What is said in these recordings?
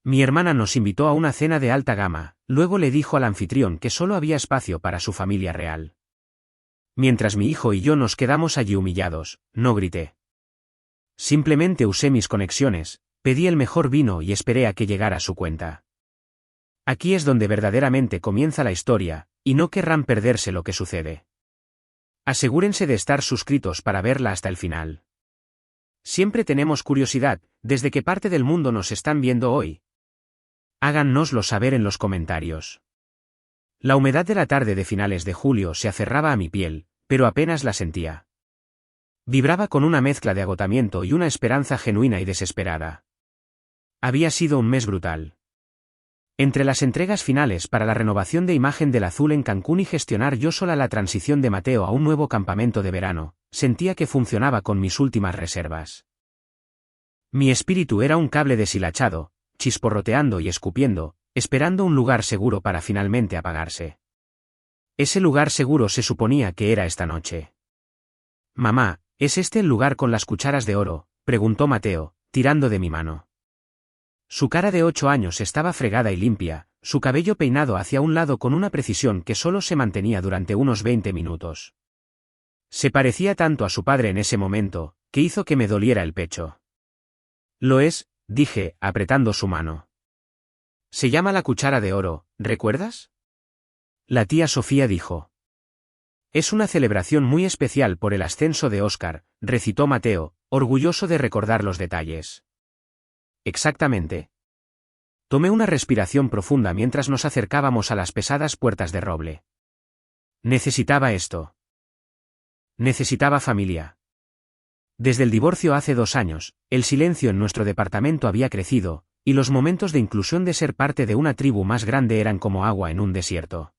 Mi hermana nos invitó a una cena de alta gama, luego le dijo al anfitrión que solo había espacio para su familia real. Mientras mi hijo y yo nos quedamos allí humillados, no grité. Simplemente usé mis conexiones, pedí el mejor vino y esperé a que llegara su cuenta. Aquí es donde verdaderamente comienza la historia, y no querrán perderse lo que sucede. Asegúrense de estar suscritos para verla hasta el final. Siempre tenemos curiosidad, ¿desde qué parte del mundo nos están viendo hoy? Háganoslo saber en los comentarios. La humedad de la tarde de finales de julio se aferraba a mi piel, pero apenas la sentía. Vibraba con una mezcla de agotamiento y una esperanza genuina y desesperada. Había sido un mes brutal. Entre las entregas finales para la renovación de imagen del Azul en Cancún y gestionar yo sola la transición de Mateo a un nuevo campamento de verano, sentía que funcionaba con mis últimas reservas. Mi espíritu era un cable deshilachado, chisporroteando y escupiendo, esperando un lugar seguro para finalmente apagarse. Ese lugar seguro se suponía que era esta noche. «Mamá, ¿es este el lugar con las cucharas de oro?», preguntó Mateo, tirando de mi mano. Su cara de 8 años estaba fregada y limpia, su cabello peinado hacia un lado con una precisión que solo se mantenía durante unos 20 minutos. Se parecía tanto a su padre en ese momento, que hizo que me doliera el pecho. «Lo es», dije, apretando su mano. «Se llama la cuchara de oro, ¿recuerdas?». La tía Sofía dijo. «Es una celebración muy especial por el ascenso de Óscar», recitó Mateo, orgulloso de recordar los detalles. «Exactamente». Tomé una respiración profunda mientras nos acercábamos a las pesadas puertas de roble. Necesitaba esto. Necesitaba familia. Desde el divorcio hace 2 años, el silencio en nuestro departamento había crecido, y los momentos de inclusión de ser parte de una tribu más grande eran como agua en un desierto.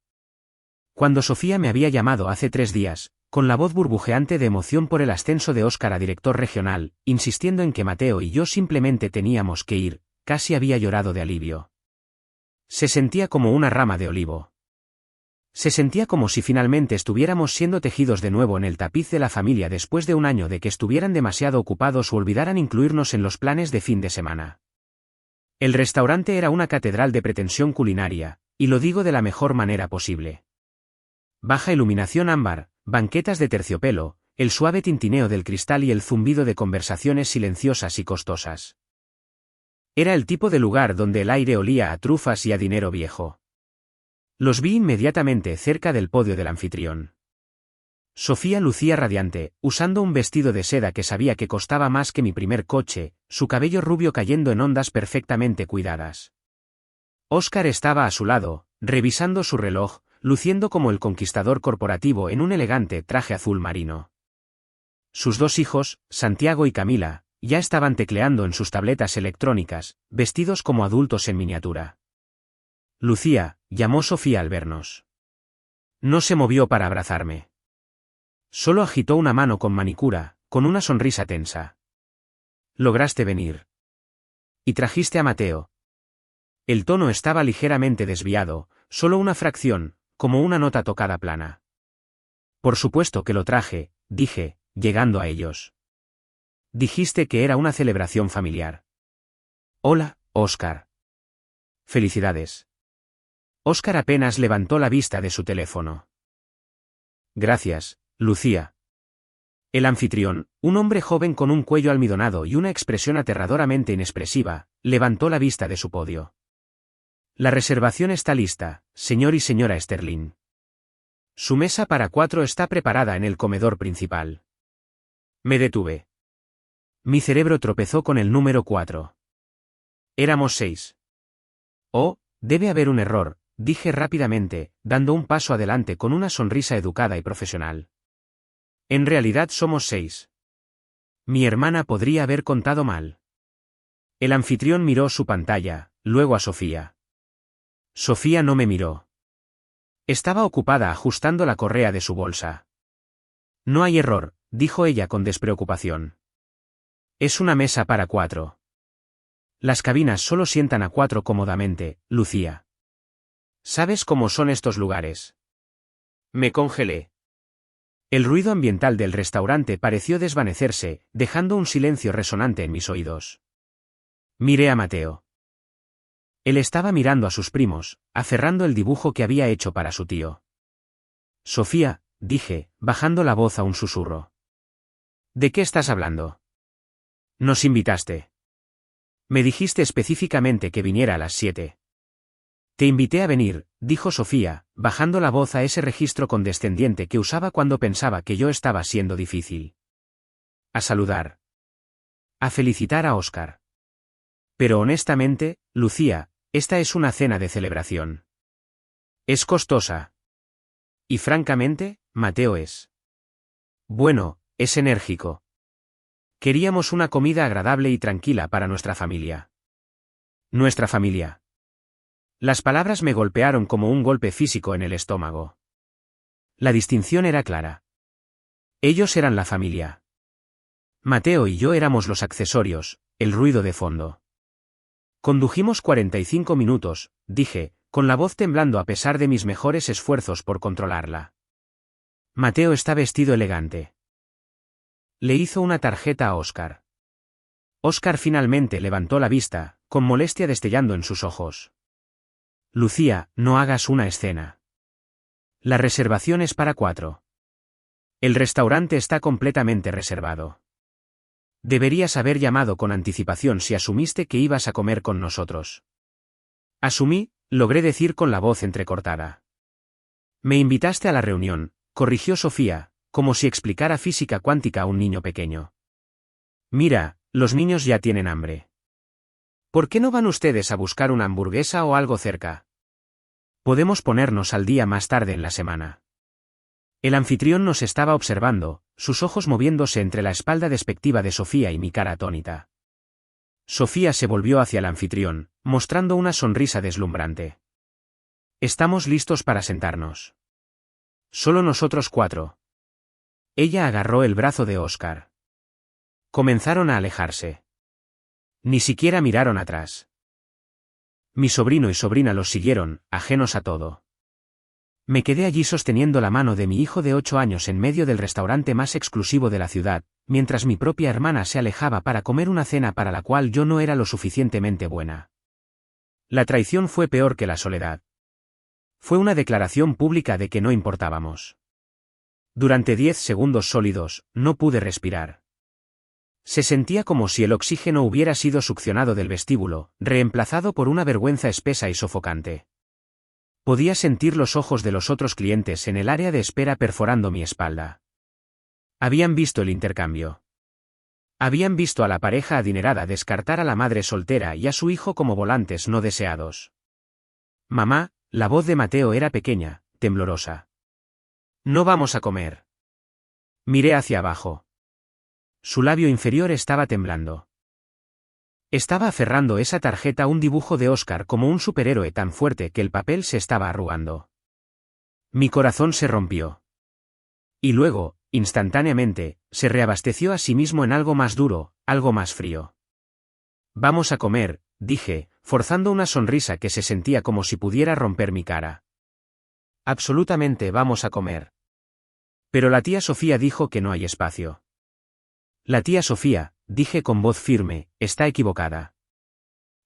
Cuando Sofía me había llamado hace 3 días, con la voz burbujeante de emoción por el ascenso de Óscar a director regional, insistiendo en que Mateo y yo simplemente teníamos que ir, casi había llorado de alivio. Se sentía como una rama de olivo. Se sentía como si finalmente estuviéramos siendo tejidos de nuevo en el tapiz de la familia después de un año de que estuvieran demasiado ocupados o olvidaran incluirnos en los planes de fin de semana. El restaurante era una catedral de pretensión culinaria, y lo digo de la mejor manera posible. Baja iluminación ámbar, banquetas de terciopelo, el suave tintineo del cristal y el zumbido de conversaciones silenciosas y costosas. Era el tipo de lugar donde el aire olía a trufas y a dinero viejo. Los vi inmediatamente cerca del podio del anfitrión. Sofía lucía radiante, usando un vestido de seda que sabía que costaba más que mi primer coche, su cabello rubio cayendo en ondas perfectamente cuidadas. Óscar estaba a su lado, revisando su reloj, luciendo como el conquistador corporativo en un elegante traje azul marino. Sus 2 hijos, Santiago y Camila, ya estaban tecleando en sus tabletas electrónicas, vestidos como adultos en miniatura. «Lucía», llamó Sofía al vernos. No se movió para abrazarme. Solo agitó una mano con manicura, con una sonrisa tensa. «Lograste venir. Y trajiste a Mateo». El tono estaba ligeramente desviado, solo una fracción, como una nota tocada plana. «Por supuesto que lo traje», dije, llegando a ellos. «Dijiste que era una celebración familiar». «Hola, Óscar». «Felicidades». Óscar apenas levantó la vista de su teléfono. «Gracias, Lucía». El anfitrión, un hombre joven con un cuello almidonado y una expresión aterradoramente inexpresiva, levantó la vista de su podio. «La reservación está lista, señor y señora Sterling. Su mesa para 4 está preparada en el comedor principal». Me detuve. Mi cerebro tropezó con el número 4. Éramos 6. «Oh, debe haber un error», dije rápidamente, dando un paso adelante con una sonrisa educada y profesional. «En realidad somos 6. Mi hermana podría haber contado mal». El anfitrión miró su pantalla, luego a Sofía. Sofía no me miró. Estaba ocupada ajustando la correa de su bolsa. «No hay error», dijo ella con despreocupación. «Es una mesa para 4. Las cabinas solo sientan a 4 cómodamente, Lucía. ¿Sabes cómo son estos lugares?». Me congelé. El ruido ambiental del restaurante pareció desvanecerse, dejando un silencio resonante en mis oídos. Miré a Mateo. Él estaba mirando a sus primos, aferrando el dibujo que había hecho para su tío. Sofía, dije, bajando la voz a un susurro. ¿De qué estás hablando? Nos invitaste. Me dijiste específicamente que viniera a las 7. Te invité a venir, dijo Sofía, bajando la voz a ese registro condescendiente que usaba cuando pensaba que yo estaba siendo difícil. A saludar. A felicitar a Óscar. Pero honestamente, Lucía, esta es una cena de celebración. Es costosa. Y francamente, Mateo es. Bueno, es enérgico. Queríamos una comida agradable y tranquila para nuestra familia. Nuestra familia. Las palabras me golpearon como un golpe físico en el estómago. La distinción era clara. Ellos eran la familia. Mateo y yo éramos los accesorios, el ruido de fondo. Condujimos 45 minutos, dije, con la voz temblando a pesar de mis mejores esfuerzos por controlarla. Mateo está vestido elegante. Le hizo una tarjeta a Óscar. Óscar finalmente levantó la vista, con molestia destellando en sus ojos. Lucía, no hagas una escena. La reservación es para 4. El restaurante está completamente reservado. Deberías haber llamado con anticipación si asumiste que ibas a comer con nosotros. Asumí, logré decir con la voz entrecortada. Me invitaste a la reunión, corrigió Sofía, como si explicara física cuántica a un niño pequeño. Mira, los niños ya tienen hambre. ¿Por qué no van ustedes a buscar una hamburguesa o algo cerca? Podemos ponernos al día más tarde en la semana. El anfitrión nos estaba observando, sus ojos moviéndose entre la espalda despectiva de Sofía y mi cara atónita. Sofía se volvió hacia el anfitrión, mostrando una sonrisa deslumbrante. Estamos listos para sentarnos. Solo nosotros 4. Ella agarró el brazo de Óscar. Comenzaron a alejarse. Ni siquiera miraron atrás. Mi sobrino y sobrina los siguieron, ajenos a todo. Me quedé allí sosteniendo la mano de mi hijo de 8 años en medio del restaurante más exclusivo de la ciudad, mientras mi propia hermana se alejaba para comer una cena para la cual yo no era lo suficientemente buena. La traición fue peor que la soledad. Fue una declaración pública de que no importábamos. Durante 10 segundos sólidos, no pude respirar. Se sentía como si el oxígeno hubiera sido succionado del vestíbulo, reemplazado por una vergüenza espesa y sofocante. Podía sentir los ojos de los otros clientes en el área de espera perforando mi espalda. Habían visto el intercambio. Habían visto a la pareja adinerada descartar a la madre soltera y a su hijo como volantes no deseados. Mamá, la voz de Mateo era pequeña, temblorosa. No vamos a comer. Miré hacia abajo. Su labio inferior estaba temblando. Estaba aferrando esa tarjeta a un dibujo de Óscar como un superhéroe tan fuerte que el papel se estaba arrugando. Mi corazón se rompió. Y luego, instantáneamente, se reabasteció a sí mismo en algo más duro, algo más frío. Vamos a comer, dije, forzando una sonrisa que se sentía como si pudiera romper mi cara. Absolutamente vamos a comer. Pero la tía Sofía dijo que no hay espacio. La tía Sofía, dije con voz firme, está equivocada.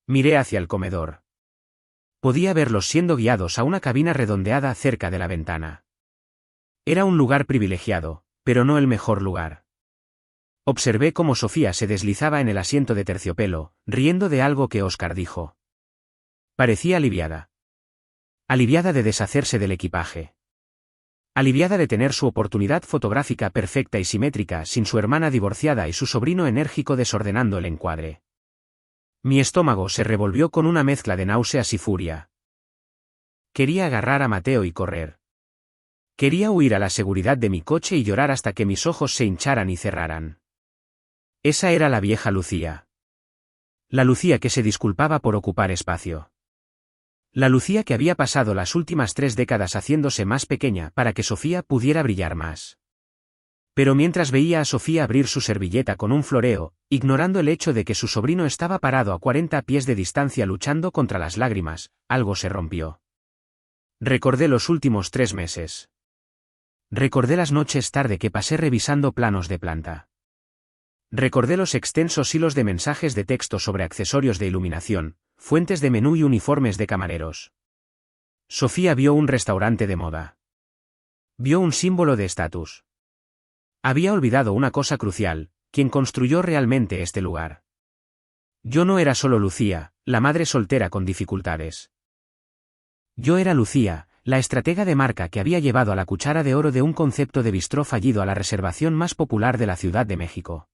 Miré hacia el comedor. Podía verlos siendo guiados a una cabina redondeada cerca de la ventana. Era un lugar privilegiado, pero no el mejor lugar. Observé cómo Sofía se deslizaba en el asiento de terciopelo, riendo de algo que Óscar dijo. Parecía aliviada. Aliviada de deshacerse del equipaje. Aliviada de tener su oportunidad fotográfica perfecta y simétrica sin su hermana divorciada y su sobrino enérgico desordenando el encuadre. Mi estómago se revolvió con una mezcla de náuseas y furia. Quería agarrar a Mateo y correr. Quería huir a la seguridad de mi coche y llorar hasta que mis ojos se hincharan y cerraran. Esa era la vieja Lucía. La Lucía que se disculpaba por ocupar espacio. La Lucía que había pasado las últimas 3 décadas haciéndose más pequeña para que Sofía pudiera brillar más. Pero mientras veía a Sofía abrir su servilleta con un floreo, ignorando el hecho de que su sobrino estaba parado a 40 pies de distancia luchando contra las lágrimas, algo se rompió. Recordé los últimos 3 meses. Recordé las noches tarde que pasé revisando planos de planta. Recordé los extensos hilos de mensajes de texto sobre accesorios de iluminación, fuentes de menú y uniformes de camareros. Sofía vio un restaurante de moda. Vio un símbolo de estatus. Había olvidado una cosa crucial: ¿quién construyó realmente este lugar? Yo no era solo Lucía, la madre soltera con dificultades. Yo era Lucía, la estratega de marca que había llevado a la cuchara de oro de un concepto de bistró fallido a la reservación más popular de la Ciudad de México.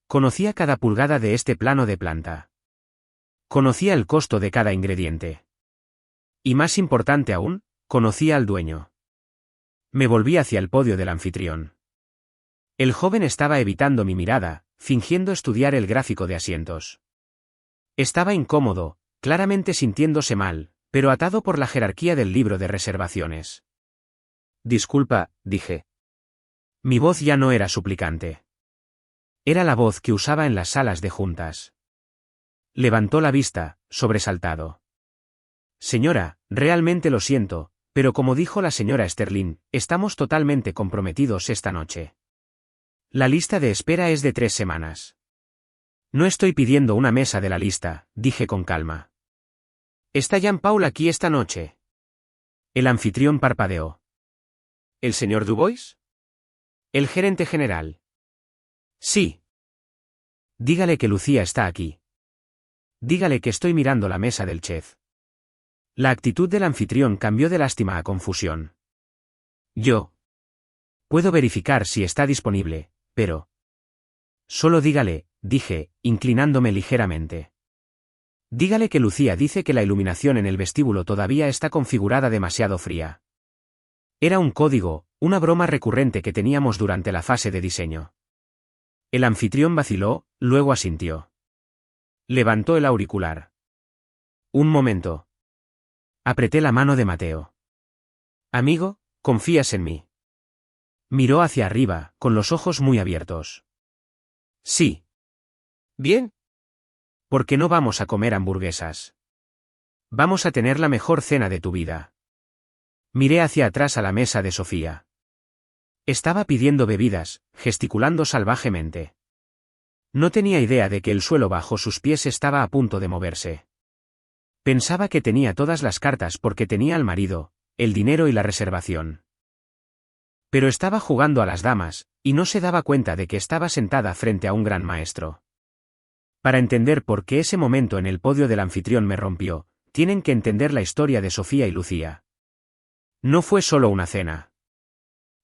Conocía cada pulgada de este plano de planta. Conocía el costo de cada ingrediente. Y más importante aún, conocía al dueño. Me volví hacia el podio del anfitrión. El joven estaba evitando mi mirada, fingiendo estudiar el gráfico de asientos. Estaba incómodo, claramente sintiéndose mal, pero atado por la jerarquía del libro de reservaciones. Disculpa, dije. Mi voz ya no era suplicante. Era la voz que usaba en las salas de juntas. Levantó la vista, sobresaltado. Señora, realmente lo siento, pero como dijo la señora Sterling, estamos totalmente comprometidos esta noche. La lista de espera es de 3 semanas. No estoy pidiendo una mesa de la lista, dije con calma. ¿Está Jean-Paul aquí esta noche? El anfitrión parpadeó. ¿El señor Dubois? ¿El gerente general? Sí. Dígale que Lucía está aquí. Dígale que estoy mirando la mesa del chef. La actitud del anfitrión cambió de lástima a confusión. Yo. Puedo verificar si está disponible, pero... Solo dígale, dije, inclinándome ligeramente. Dígale que Lucía dice que la iluminación en el vestíbulo todavía está configurada demasiado fría. Era un código, una broma recurrente que teníamos durante la fase de diseño. El anfitrión vaciló, luego asintió. Levantó el auricular. Un momento. Apreté la mano de Mateo. Amigo, ¿confías en mí? Miró hacia arriba, con los ojos muy abiertos. Sí. Bien. ¿Por qué no vamos a comer hamburguesas? Vamos a tener la mejor cena de tu vida. Miré hacia atrás a la mesa de Sofía. Estaba pidiendo bebidas, gesticulando salvajemente. No tenía idea de que el suelo bajo sus pies estaba a punto de moverse. Pensaba que tenía todas las cartas porque tenía al marido, el dinero y la reservación. Pero estaba jugando a las damas, y no se daba cuenta de que estaba sentada frente a un gran maestro. Para entender por qué ese momento en el podio del anfitrión me rompió, tienen que entender la historia de Sofía y Lucía. No fue solo una cena.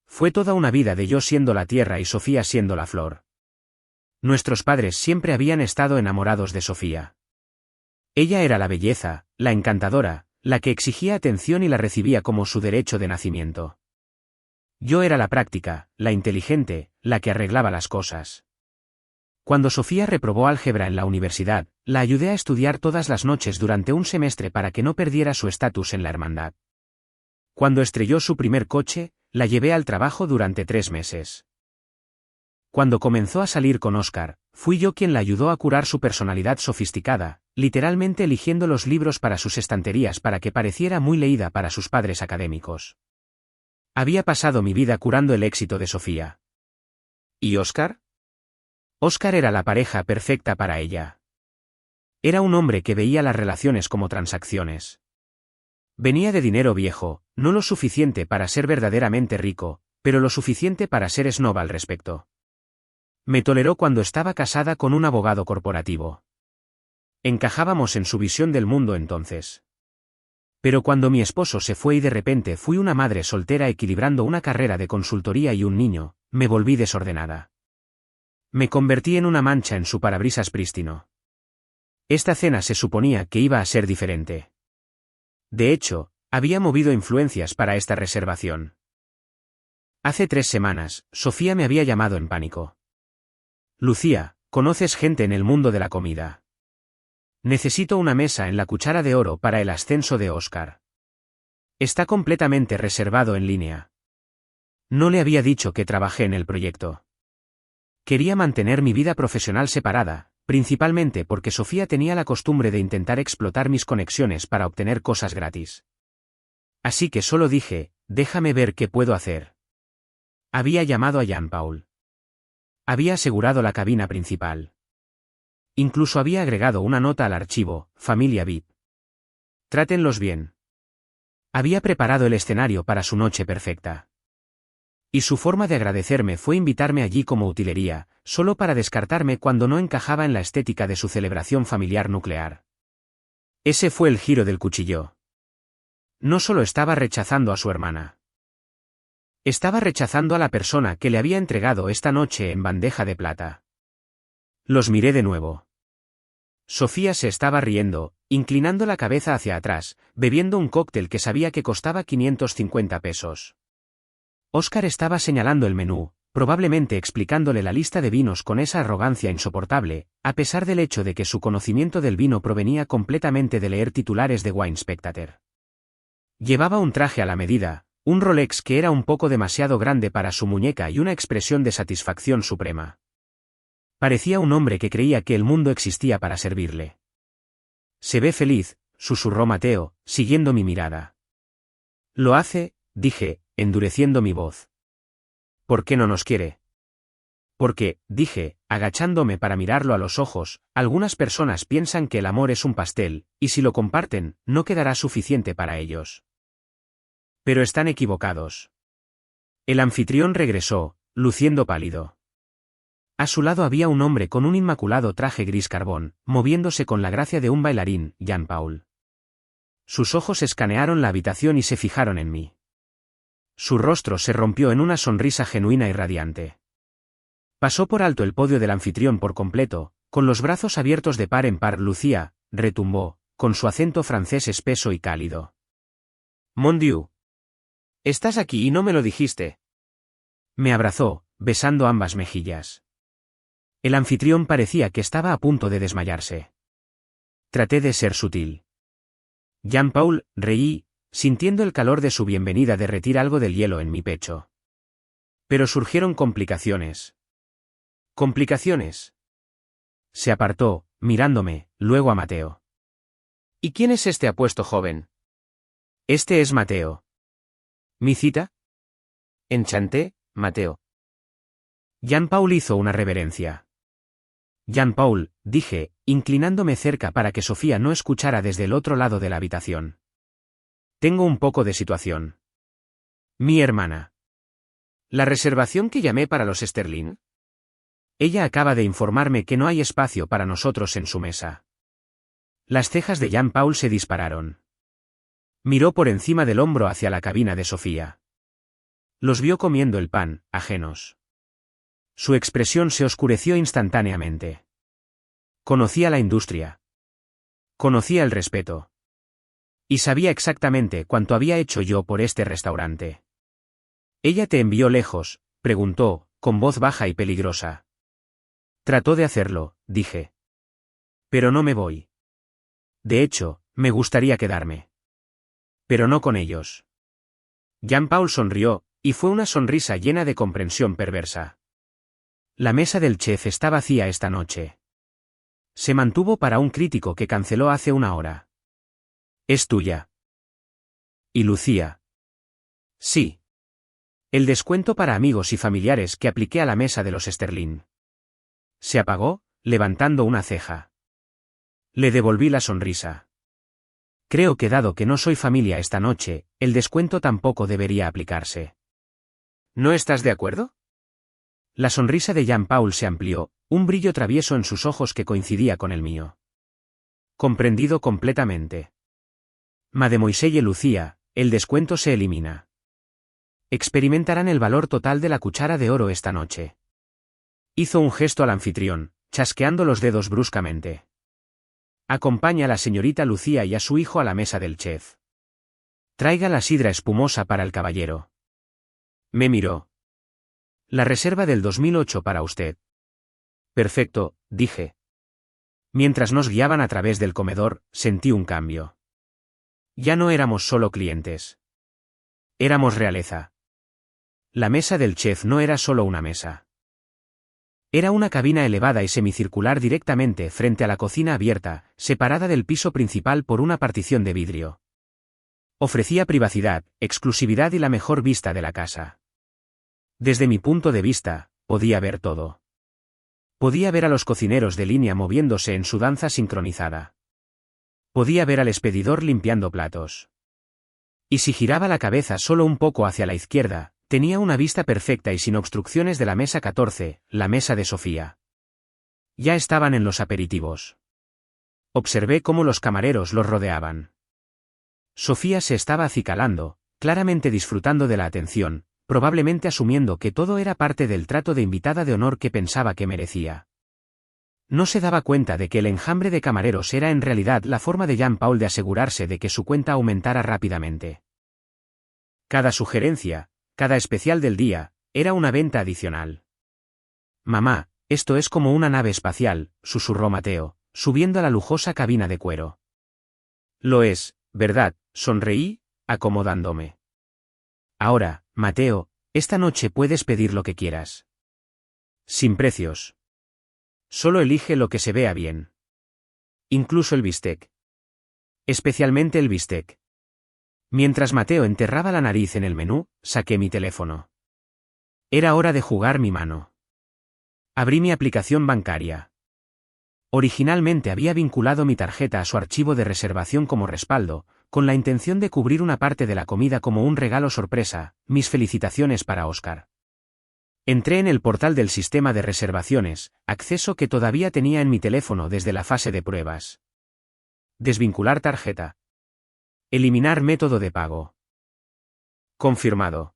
Fue toda una vida de yo siendo la tierra y Sofía siendo la flor. Nuestros padres siempre habían estado enamorados de Sofía. Ella era la belleza, la encantadora, la que exigía atención y la recibía como su derecho de nacimiento. Yo era la práctica, la inteligente, la que arreglaba las cosas. Cuando Sofía reprobó álgebra en la universidad, la ayudé a estudiar todas las noches durante un semestre para que no perdiera su estatus en la hermandad. Cuando estrelló su primer coche, la llevé al trabajo durante 3 meses. Cuando comenzó a salir con Oscar, fui yo quien la ayudó a curar su personalidad sofisticada, literalmente eligiendo los libros para sus estanterías para que pareciera muy leída para sus padres académicos. Había pasado mi vida curando el éxito de Sofía. ¿Y Oscar? Oscar era la pareja perfecta para ella. Era un hombre que veía las relaciones como transacciones. Venía de dinero viejo, no lo suficiente para ser verdaderamente rico, pero lo suficiente para ser snob al respecto. Me toleró cuando estaba casada con un abogado corporativo. Encajábamos en su visión del mundo entonces. Pero cuando mi esposo se fue y de repente fui una madre soltera equilibrando una carrera de consultoría y un niño, me volví desordenada. Me convertí en una mancha en su parabrisas prístino. Esta cena se suponía que iba a ser diferente. De hecho, había movido influencias para esta reservación. Hace 3 semanas, Sofía me había llamado en pánico. Lucía, ¿conoces gente en el mundo de la comida? Necesito una mesa en la cuchara de oro para el ascenso de Oscar. Está completamente reservado en línea. No le había dicho que trabajé en el proyecto. Quería mantener mi vida profesional separada, principalmente porque Sofía tenía la costumbre de intentar explotar mis conexiones para obtener cosas gratis. Así que solo dije, déjame ver qué puedo hacer. Había llamado a Jean-Paul. había asegurado la cabina principal. Incluso había agregado una nota al archivo, familia VIP. Trátenlos bien. Había preparado el escenario para su noche perfecta. Y su forma de agradecerme fue invitarme allí como utilería, solo para descartarme cuando no encajaba en la estética de su celebración familiar nuclear. Ese fue el giro del cuchillo. No solo estaba rechazando a su hermana. Estaba rechazando a la persona que le había entregado esta noche en bandeja de plata. Los miré de nuevo. Sofía se estaba riendo, inclinando la cabeza hacia atrás, bebiendo un cóctel que sabía que costaba 550 pesos. Óscar estaba señalando el menú, probablemente explicándole la lista de vinos con esa arrogancia insoportable, a pesar del hecho de que su conocimiento del vino provenía completamente de leer titulares de Wine Spectator. Llevaba un traje a la medida, un Rolex que era un poco demasiado grande para su muñeca y una expresión de satisfacción suprema. Parecía un hombre que creía que el mundo existía para servirle. Se ve feliz, susurró Mateo, siguiendo mi mirada. Lo hace, dije, endureciendo mi voz. ¿Por qué no nos quiere? Porque, dije, agachándome para mirarlo a los ojos, algunas personas piensan que el amor es un pastel, y si lo comparten, no quedará suficiente para ellos. Pero están equivocados. El anfitrión regresó, luciendo pálido. A su lado había un hombre con un inmaculado traje gris carbón, moviéndose con la gracia de un bailarín, Jean-Paul. Sus ojos escanearon la habitación y se fijaron en mí. Su rostro se rompió en una sonrisa genuina y radiante. Pasó por alto el podio del anfitrión por completo, con los brazos abiertos de par en par. Lucía, retumbó, con su acento francés espeso y cálido. Mon Dieu. Estás aquí y no me lo dijiste. Me abrazó, besando ambas mejillas. El anfitrión parecía que estaba a punto de desmayarse. Traté de ser sutil. Jean-Paul, reí, sintiendo el calor de su bienvenida derretir algo del hielo en mi pecho. Pero surgieron complicaciones. ¿Complicaciones? Se apartó, mirándome, luego a Mateo. ¿Y quién es este apuesto joven? Este es Mateo. ¿Mi cita? Enchanté, Mateo. Jean-Paul hizo una reverencia. Jean-Paul, dije, inclinándome cerca para que Sofía no escuchara desde el otro lado de la habitación. Tengo un poco de situación. Mi hermana. ¿La reservación que llamé para los Sterling? Ella acaba de informarme que no hay espacio para nosotros en su mesa. Las cejas de Jean-Paul se dispararon. Miró por encima del hombro hacia la cabina de Sofía. Los vio comiendo el pan, ajenos. Su expresión se oscureció instantáneamente. Conocía la industria. Conocía el respeto. Y sabía exactamente cuánto había hecho yo por este restaurante. ¿Ella te envió lejos?, preguntó, con voz baja y peligrosa. Trató de hacerlo, dije. Pero no me voy. De hecho, me gustaría quedarme. Pero no con ellos. Jean-Paul sonrió, y fue una sonrisa llena de comprensión perversa. La mesa del chef está vacía esta noche. Se mantuvo para un crítico que canceló hace una hora. Es tuya. ¿Y Lucía? Sí. El descuento para amigos y familiares que apliqué a la mesa de los Sterling. Se apagó, levantando una ceja. Le devolví la sonrisa. Creo que dado que no soy familia esta noche, el descuento tampoco debería aplicarse. ¿No estás de acuerdo? La sonrisa de Jean-Paul se amplió, un brillo travieso en sus ojos que coincidía con el mío. Comprendido completamente. Mademoiselle Lucía, el descuento se elimina. Experimentarán el valor total de la cuchara de oro esta noche. Hizo un gesto al anfitrión, chasqueando los dedos bruscamente. Acompaña a la señorita Lucía y a su hijo a la mesa del chef. Traiga la sidra espumosa para el caballero. Me miró. La reserva del 2008 para usted. Perfecto, dije. Mientras nos guiaban a través del comedor, sentí un cambio. Ya no éramos solo clientes. Éramos realeza. La mesa del chef no era solo una mesa. Era una cabina elevada y semicircular directamente frente a la cocina abierta, separada del piso principal por una partición de vidrio. Ofrecía privacidad, exclusividad y la mejor vista de la casa. Desde mi punto de vista, podía ver todo. Podía ver a los cocineros de línea moviéndose en su danza sincronizada. Podía ver al expedidor limpiando platos. Y si giraba la cabeza solo un poco hacia la izquierda, tenía una vista perfecta y sin obstrucciones de la mesa 14, la mesa de Sofía. Ya estaban en los aperitivos. Observé cómo los camareros los rodeaban. Sofía se estaba acicalando, claramente disfrutando de la atención, probablemente asumiendo que todo era parte del trato de invitada de honor que pensaba que merecía. No se daba cuenta de que el enjambre de camareros era en realidad la forma de Jean-Paul de asegurarse de que su cuenta aumentara rápidamente. Cada sugerencia, cada especial del día, era una venta adicional. «Mamá, esto es como una nave espacial», susurró Mateo, subiendo a la lujosa cabina de cuero. «Lo es, ¿verdad?», sonreí, acomodándome. «Ahora, Mateo, esta noche puedes pedir lo que quieras. Sin precios. Solo elige lo que se vea bien. Incluso el bistec. Especialmente el bistec». Mientras Mateo enterraba la nariz en el menú, saqué mi teléfono. Era hora de jugar mi mano. Abrí mi aplicación bancaria. Originalmente había vinculado mi tarjeta a su archivo de reservación como respaldo, con la intención de cubrir una parte de la comida como un regalo sorpresa. Mis felicitaciones para Oscar. Entré en el portal del sistema de reservaciones, acceso que todavía tenía en mi teléfono desde la fase de pruebas. Desvincular tarjeta. Eliminar método de pago. Confirmado.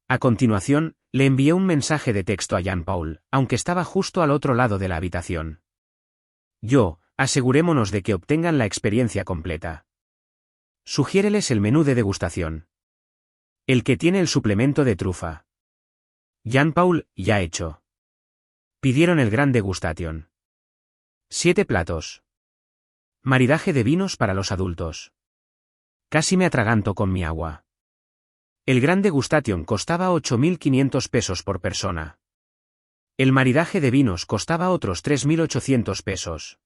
A continuación, le envié un mensaje de texto a Jean-Paul, aunque estaba justo al otro lado de la habitación. Asegurémonos de que obtengan la experiencia completa. Sugiéreles el menú de degustación. El que tiene el suplemento de trufa. Jean-Paul, ya hecho. Pidieron el gran degustation. 7 platos. Maridaje de vinos para los adultos. Casi me atraganto con mi agua. El gran degustation costaba 8.500 pesos por persona. El maridaje de vinos costaba otros 3.800 pesos.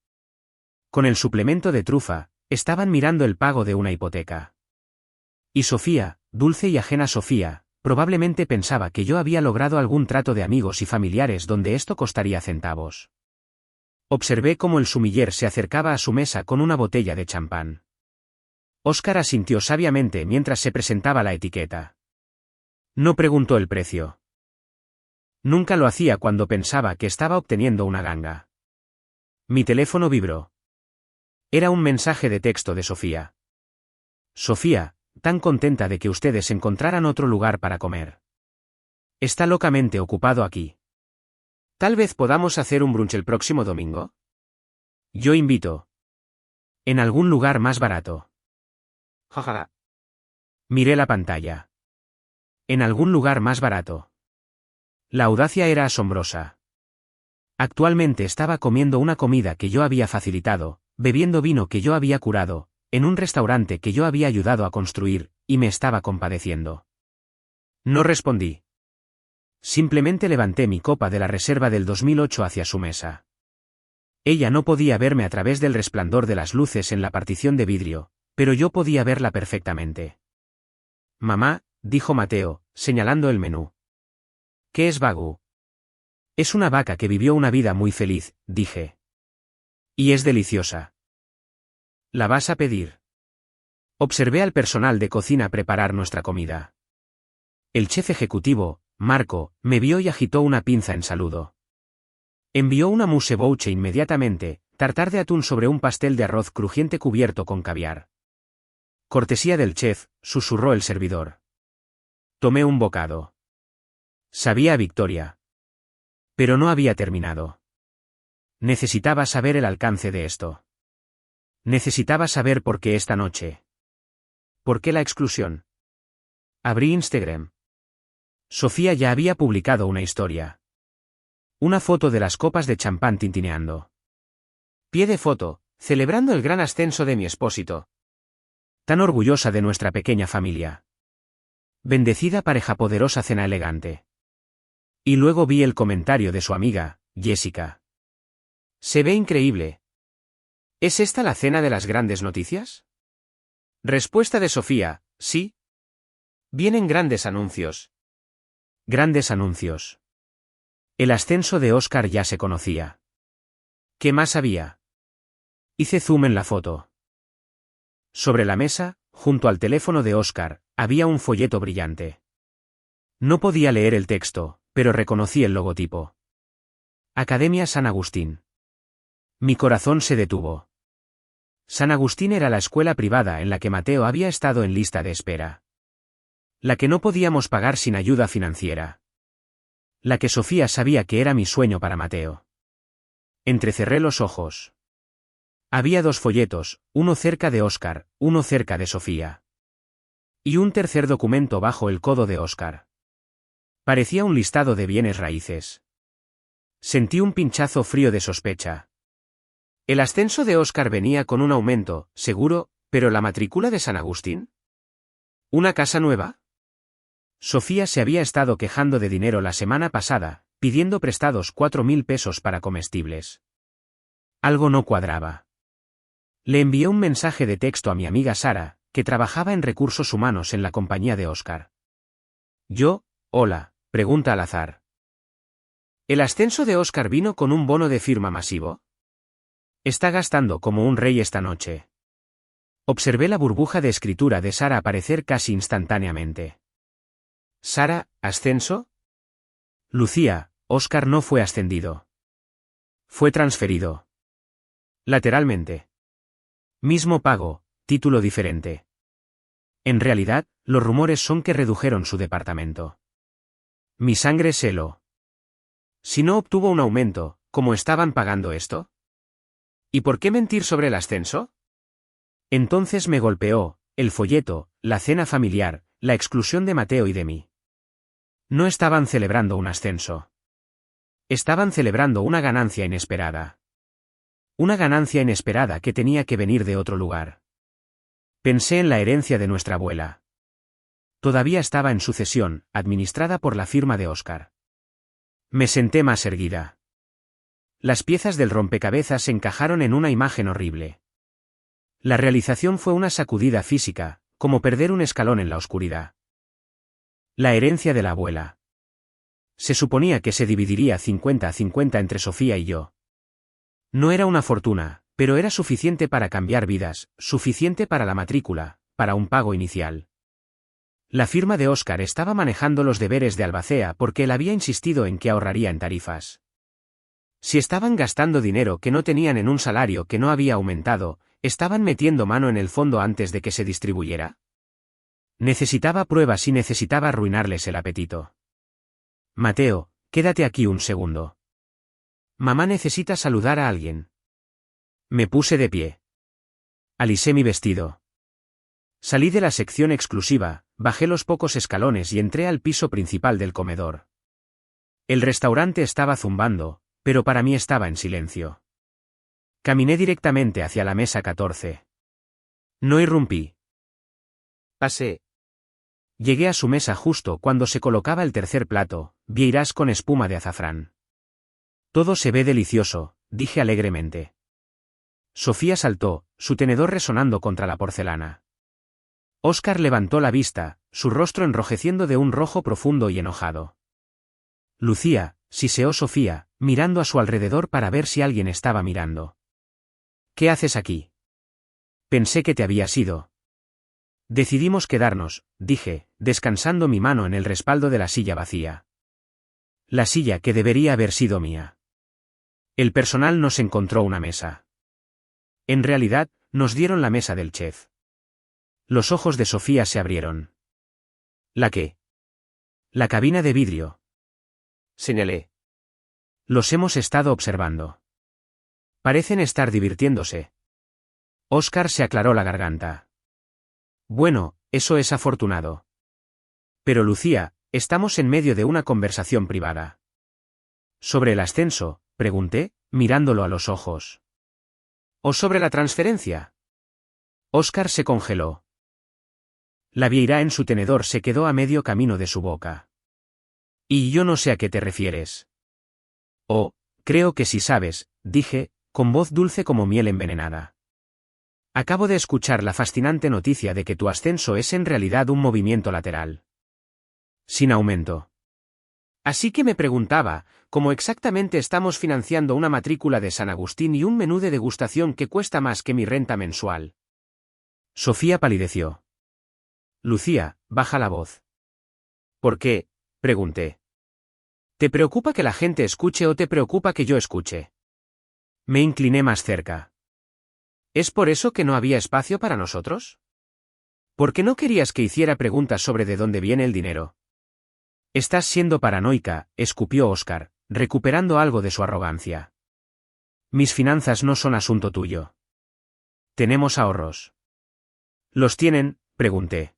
Con el suplemento de trufa, estaban mirando el pago de una hipoteca. Y Sofía, dulce y ajena Sofía, probablemente pensaba que yo había logrado algún trato de amigos y familiares donde esto costaría centavos. Observé cómo el sumiller se acercaba a su mesa con una botella de champán. Oscar asintió sabiamente mientras se presentaba la etiqueta. No preguntó el precio. Nunca lo hacía cuando pensaba que estaba obteniendo una ganga. Mi teléfono vibró. Era un mensaje de texto de Sofía. Sofía, tan contenta de que ustedes encontraran otro lugar para comer. Está locamente ocupado aquí. Tal vez podamos hacer un brunch el próximo domingo. Yo invito. En algún lugar más barato. Jaja. Miré la pantalla. En algún lugar más barato. La audacia era asombrosa. Actualmente estaba comiendo una comida que yo había facilitado, bebiendo vino que yo había curado, en un restaurante que yo había ayudado a construir, y me estaba compadeciendo. No respondí. Simplemente levanté mi copa de la reserva del 2008 hacia su mesa. Ella no podía verme a través del resplandor de las luces en la partición de vidrio, pero yo podía verla perfectamente. Mamá, dijo Mateo, señalando el menú. ¿Qué es Wagyu? Es una vaca que vivió una vida muy feliz, dije. Y es deliciosa. ¿La vas a pedir? Observé al personal de cocina preparar nuestra comida. El chef ejecutivo, Marco, me vio y agitó una pinza en saludo. Envió una mousse bouche inmediatamente, tartar de atún sobre un pastel de arroz crujiente cubierto con caviar. Cortesía del chef, susurró el servidor. Tomé un bocado. Sabía a victoria. Pero no había terminado. Necesitaba saber el alcance de esto. Necesitaba saber por qué esta noche. ¿Por qué la exclusión? Abrí Instagram. Sofía ya había publicado una historia. Una foto de las copas de champán tintineando. Pie de foto, celebrando el gran ascenso de mi espósito. Tan orgullosa de nuestra pequeña familia. Bendecida pareja poderosa cena elegante. Y luego vi el comentario de su amiga, Jessica. Se ve increíble. ¿Es esta la cena de las grandes noticias? Respuesta de Sofía, sí. Vienen grandes anuncios. Grandes anuncios. El ascenso de Oscar ya se conocía. ¿Qué más había? Hice zoom en la foto. Sobre la mesa, junto al teléfono de Oscar, había un folleto brillante. No podía leer el texto, pero reconocí el logotipo. Academia San Agustín. Mi corazón se detuvo. San Agustín era la escuela privada en la que Mateo había estado en lista de espera. La que no podíamos pagar sin ayuda financiera. La que Sofía sabía que era mi sueño para Mateo. Entrecerré los ojos. Había 2 folletos, uno cerca de Oscar, uno cerca de Sofía. Y un tercer documento bajo el codo de Oscar. Parecía un listado de bienes raíces. Sentí un pinchazo frío de sospecha. El ascenso de Oscar venía con un aumento, seguro, pero la matrícula de San Agustín. ¿Una casa nueva? Sofía se había estado quejando de dinero la semana pasada, pidiendo prestados 4.000 pesos para comestibles. Algo no cuadraba. Le envié un mensaje de texto a mi amiga Sara, que trabajaba en recursos humanos en la compañía de Oscar. Hola, pregunta al azar. ¿El ascenso de Oscar vino con un bono de firma masivo? Está gastando como un rey esta noche. Observé la burbuja de escritura de Sara aparecer casi instantáneamente. Sara, ¿ascenso? Lucía, Oscar no fue ascendido. Fue transferido. Lateralmente. Mismo pago, título diferente. En realidad, los rumores son que redujeron su departamento. Mi sangre se heló. Si no obtuvo un aumento, ¿cómo estaban pagando esto? ¿Y por qué mentir sobre el ascenso? Entonces me golpeó, el folleto, la cena familiar, la exclusión de Mateo y de mí. No estaban celebrando un ascenso. Estaban celebrando una ganancia inesperada. Una ganancia inesperada que tenía que venir de otro lugar. Pensé en la herencia de nuestra abuela. Todavía estaba en sucesión, administrada por la firma de Oscar. Me senté más erguida. Las piezas del rompecabezas se encajaron en una imagen horrible. La realización fue una sacudida física, como perder un escalón en la oscuridad. La herencia de la abuela. Se suponía que se dividiría 50-50 entre Sofía y yo. No era una fortuna, pero era suficiente para cambiar vidas, suficiente para la matrícula, para un pago inicial. La firma de Oscar estaba manejando los deberes de Albacea porque él había insistido en que ahorraría en tarifas. Si estaban gastando dinero que no tenían en un salario que no había aumentado, ¿estaban metiendo mano en el fondo antes de que se distribuyera? Necesitaba pruebas y necesitaba arruinarles el apetito. Mateo, quédate aquí un segundo. Mamá necesita saludar a alguien. Me puse de pie. Alisé mi vestido. Salí de la sección exclusiva, bajé los pocos escalones y entré al piso principal del comedor. El restaurante estaba zumbando, pero para mí estaba en silencio. Caminé directamente hacia la mesa 14. No irrumpí. Pasé. Llegué a su mesa justo cuando se colocaba el tercer plato, vieiras con espuma de azafrán. Todo se ve delicioso, dije alegremente. Sofía saltó, su tenedor resonando contra la porcelana. Oscar levantó la vista, su rostro enrojeciendo de un rojo profundo y enojado. Lucía, siseó Sofía, mirando a su alrededor para ver si alguien estaba mirando. ¿Qué haces aquí? Pensé que te habías ido. Decidimos quedarnos, dije, descansando mi mano en el respaldo de la silla vacía. La silla que debería haber sido mía. El personal nos encontró una mesa. En realidad, nos dieron la mesa del chef. Los ojos de Sofía se abrieron. ¿La qué? La cabina de vidrio. Señalé. Los hemos estado observando. Parecen estar divirtiéndose. Oscar se aclaró la garganta. Bueno, eso es afortunado. Pero Lucía, estamos en medio de una conversación privada. ¿Sobre el ascenso?, pregunté, mirándolo a los ojos. ¿O sobre la transferencia? Oscar se congeló. La vieira en su tenedor se quedó a medio camino de su boca. Y yo no sé a qué te refieres. Oh, creo que sí sabes, dije, con voz dulce como miel envenenada. Acabo de escuchar la fascinante noticia de que tu ascenso es en realidad un movimiento lateral. Sin aumento. Así que me preguntaba, ¿cómo exactamente estamos financiando una matrícula de San Agustín y un menú de degustación que cuesta más que mi renta mensual? Sofía palideció. Lucía, baja la voz. ¿Por qué? Pregunté. ¿Te preocupa que la gente escuche o te preocupa que yo escuche? Me incliné más cerca. ¿Es por eso que no había espacio para nosotros? ¿Por qué no querías que hiciera preguntas sobre de dónde viene el dinero? Estás siendo paranoica, escupió Oscar, recuperando algo de su arrogancia. Mis finanzas no son asunto tuyo. Tenemos ahorros. ¿Los tienen? Pregunté.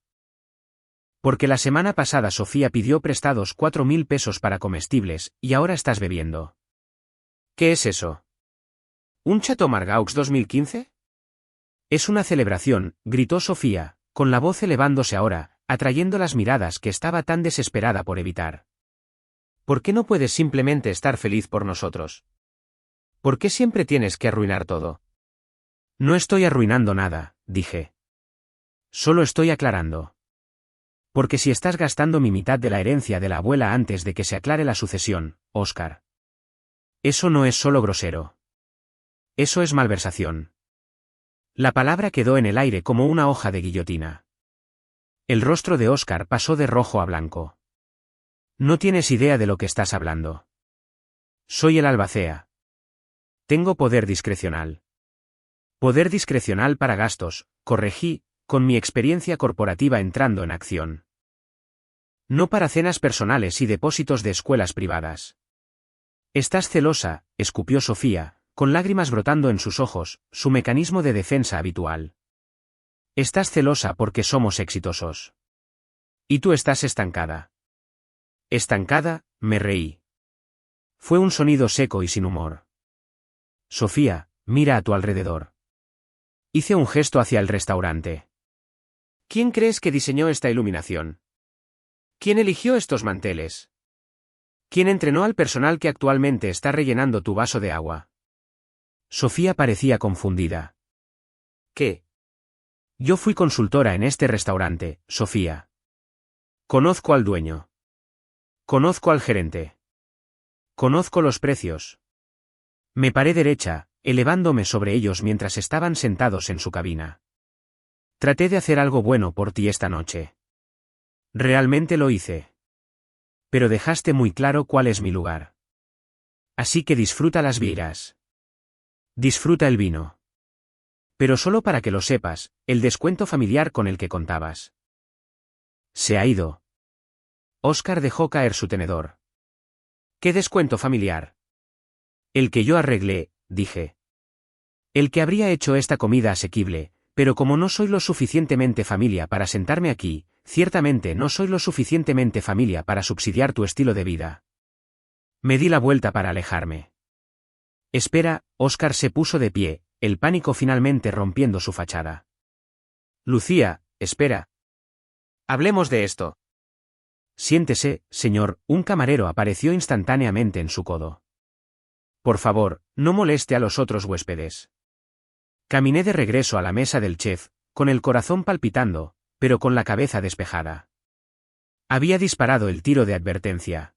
Porque la semana pasada Sofía pidió prestados 4.000 pesos para comestibles, y ahora estás bebiendo. ¿Qué es eso? ¿Un Chateau Margaux 2015? Es una celebración, gritó Sofía, con la voz elevándose ahora, atrayendo las miradas que estaba tan desesperada por evitar. ¿Por qué no puedes simplemente estar feliz por nosotros? ¿Por qué siempre tienes que arruinar todo? No estoy arruinando nada, dije. Solo estoy aclarando. Porque si estás gastando mi mitad de la herencia de la abuela antes de que se aclare la sucesión, Oscar. Eso no es solo grosero. Eso es malversación. La palabra quedó en el aire como una hoja de guillotina. El rostro de Oscar pasó de rojo a blanco. No tienes idea de lo que estás hablando. Soy el albacea. Tengo poder discrecional. Poder discrecional para gastos, corregí, con mi experiencia corporativa entrando en acción. No para cenas personales y depósitos de escuelas privadas. Estás celosa, escupió Sofía, con lágrimas brotando en sus ojos, su mecanismo de defensa habitual. Estás celosa porque somos exitosos. Y tú estás estancada. Estancada, me reí. Fue un sonido seco y sin humor. Sofía, mira a tu alrededor. Hice un gesto hacia el restaurante. ¿Quién crees que diseñó esta iluminación? ¿Quién eligió estos manteles? ¿Quién entrenó al personal que actualmente está rellenando tu vaso de agua? Sofía parecía confundida. ¿Qué? Yo fui consultora en este restaurante, Sofía. Conozco al dueño. Conozco al gerente. Conozco los precios. Me paré derecha, elevándome sobre ellos mientras estaban sentados en su cabina. Traté de hacer algo bueno por ti esta noche. Realmente lo hice. Pero dejaste muy claro cuál es mi lugar. Así que disfruta las viras. Disfruta el vino. Pero solo para que lo sepas, el descuento familiar con el que contabas. Se ha ido. Oscar dejó caer su tenedor. ¿Qué descuento familiar? El que yo arreglé, dije. El que habría hecho esta comida asequible, pero como no soy lo suficientemente familia para sentarme aquí, ciertamente no soy lo suficientemente familia para subsidiar tu estilo de vida. Me di la vuelta para alejarme. Espera, Oscar se puso de pie, el pánico finalmente rompiendo su fachada. Lucía, espera. Hablemos de esto. Siéntese, señor, un camarero apareció instantáneamente en su codo. Por favor, no moleste a los otros huéspedes. Caminé de regreso a la mesa del chef, con el corazón palpitando, pero con la cabeza despejada. Había disparado el tiro de advertencia.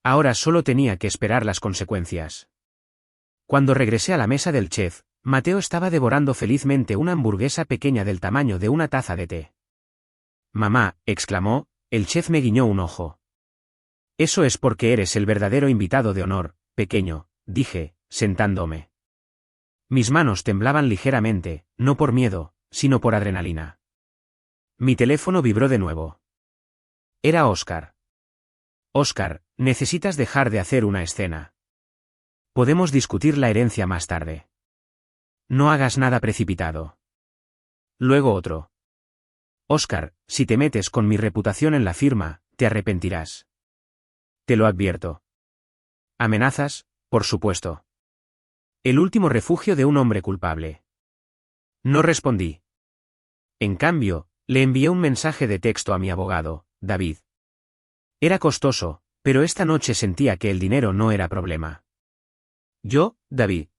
Ahora solo tenía que esperar las consecuencias. Cuando regresé a la mesa del chef, Mateo estaba devorando felizmente una hamburguesa pequeña del tamaño de una taza de té. Mamá, exclamó, el chef me guiñó un ojo. Eso es porque eres el verdadero invitado de honor, pequeño, dije, sentándome. Mis manos temblaban ligeramente, no por miedo, sino por adrenalina. Mi teléfono vibró de nuevo. Era Oscar. Oscar, necesitas dejar de hacer una escena. Podemos discutir la herencia más tarde. No hagas nada precipitado. Luego otro. Oscar, si te metes con mi reputación en la firma, te arrepentirás. Te lo advierto. Amenazas, por supuesto. El último refugio de un hombre culpable. No respondí. En cambio, le envié un mensaje de texto a mi abogado, David. Era costoso, pero esta noche sentía que el dinero no era problema. Yo, David.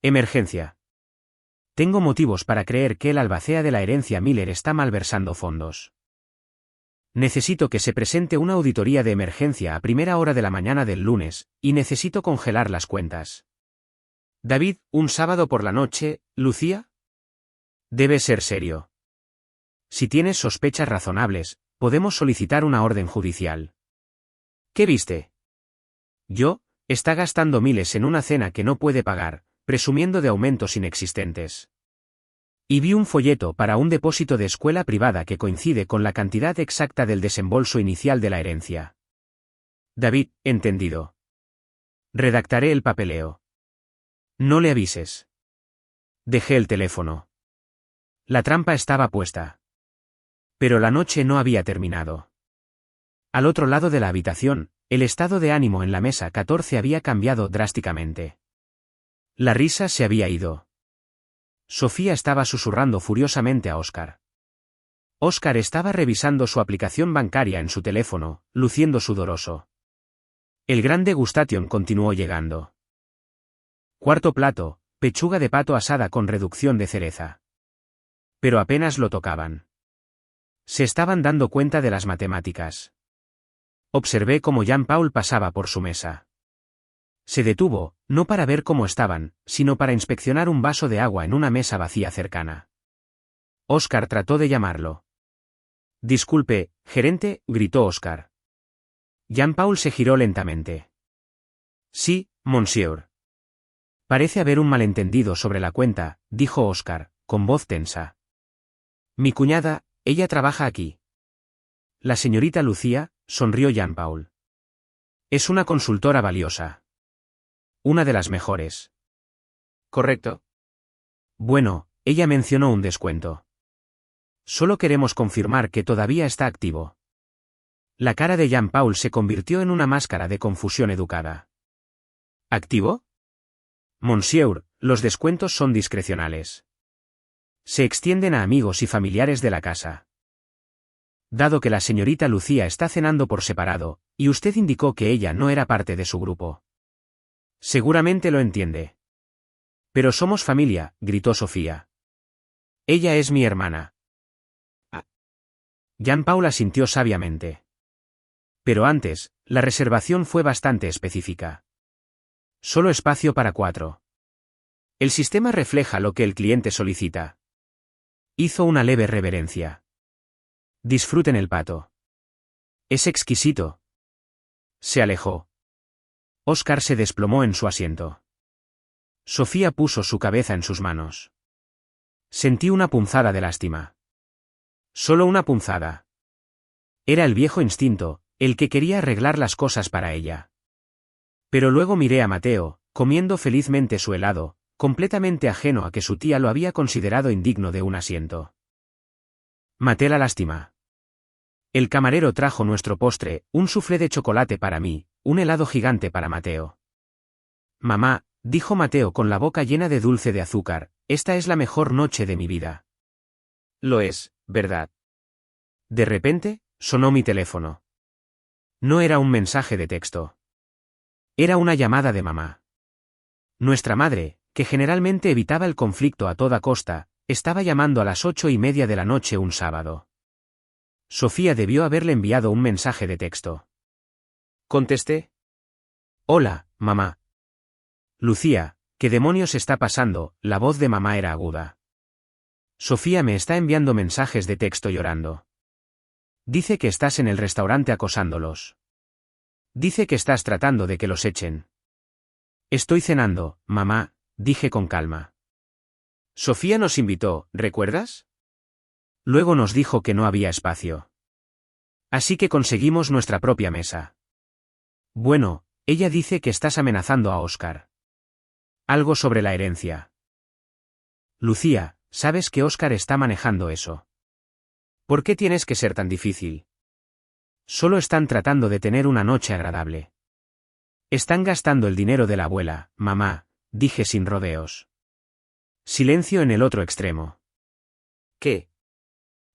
Emergencia. Tengo motivos para creer que el albacea de la herencia Miller está malversando fondos. Necesito que se presente una auditoría de emergencia a primera hora de la mañana del lunes, y necesito congelar las cuentas. David, ¿un sábado por la noche, Lucía? Debe ser serio. Si tienes sospechas razonables, podemos solicitar una orden judicial. ¿Qué viste? Yo, está gastando miles en una cena que no puede pagar, presumiendo de aumentos inexistentes. Y vi un folleto para un depósito de escuela privada que coincide con la cantidad exacta del desembolso inicial de la herencia. David, entendido. Redactaré el papeleo. No le avises. Dejé el teléfono. La trampa estaba puesta. Pero la noche no había terminado. Al otro lado de la habitación, el estado de ánimo en la mesa 14 había cambiado drásticamente. La risa se había ido. Sofía estaba susurrando furiosamente a Óscar. Óscar estaba revisando su aplicación bancaria en su teléfono, luciendo sudoroso. El gran degustation continuó llegando. Cuarto plato, pechuga de pato asada con reducción de cereza. Pero apenas lo tocaban. Se estaban dando cuenta de las matemáticas. Observé cómo Jean-Paul pasaba por su mesa. Se detuvo, no para ver cómo estaban, sino para inspeccionar un vaso de agua en una mesa vacía cercana. Óscar trató de llamarlo. Disculpe, gerente, gritó Óscar. Jean-Paul se giró lentamente. Sí, monsieur. Parece haber un malentendido sobre la cuenta, dijo Óscar, con voz tensa. Mi cuñada, ella trabaja aquí. La señorita Lucía, sonrió Jean-Paul. Es una consultora valiosa. Una de las mejores. ¿Correcto? Bueno, ella mencionó un descuento. Solo queremos confirmar que todavía está activo. La cara de Jean-Paul se convirtió en una máscara de confusión educada. ¿Activo? Monsieur, los descuentos son discrecionales. Se extienden a amigos y familiares de la casa. Dado que la señorita Lucía está cenando por separado, y usted indicó que ella no era parte de su grupo. Seguramente lo entiende. Pero somos familia, gritó Sofía. Ella es mi hermana. Jean-Paul asintió sabiamente. Pero antes, la reservación fue bastante específica. Solo espacio para 4. El sistema refleja lo que el cliente solicita. Hizo una leve reverencia. Disfruten el pato. Es exquisito. Se alejó. Óscar se desplomó en su asiento. Sofía puso su cabeza en sus manos. Sentí una punzada de lástima. Solo una punzada. Era el viejo instinto, el que quería arreglar las cosas para ella. Pero luego miré a Mateo, comiendo felizmente su helado, completamente ajeno a que su tía lo había considerado indigno de un asiento. Maté la lástima. El camarero trajo nuestro postre, un soufflé de chocolate para mí, un helado gigante para Mateo. Mamá, dijo Mateo con la boca llena de dulce de azúcar, esta es la mejor noche de mi vida. Lo es, ¿verdad? De repente, sonó mi teléfono. No era un mensaje de texto. Era una llamada de mamá. Nuestra madre, que generalmente evitaba el conflicto a toda costa, estaba llamando a las 8:30 de la noche un sábado. Sofía debió haberle enviado un mensaje de texto. Contesté. Hola, mamá. Lucía, ¿qué demonios está pasando? La voz de mamá era aguda. Sofía me está enviando mensajes de texto llorando. Dice que estás en el restaurante acosándolos. Dice que estás tratando de que los echen. Estoy cenando, mamá, dije con calma. Sofía nos invitó, ¿recuerdas? Luego nos dijo que no había espacio. Así que conseguimos nuestra propia mesa. Bueno, ella dice que estás amenazando a Óscar. Algo sobre la herencia. Lucía, sabes que Óscar está manejando eso. ¿Por qué tienes que ser tan difícil? Solo están tratando de tener una noche agradable. Están gastando el dinero de la abuela, mamá, dije sin rodeos. Silencio en el otro extremo. ¿Qué?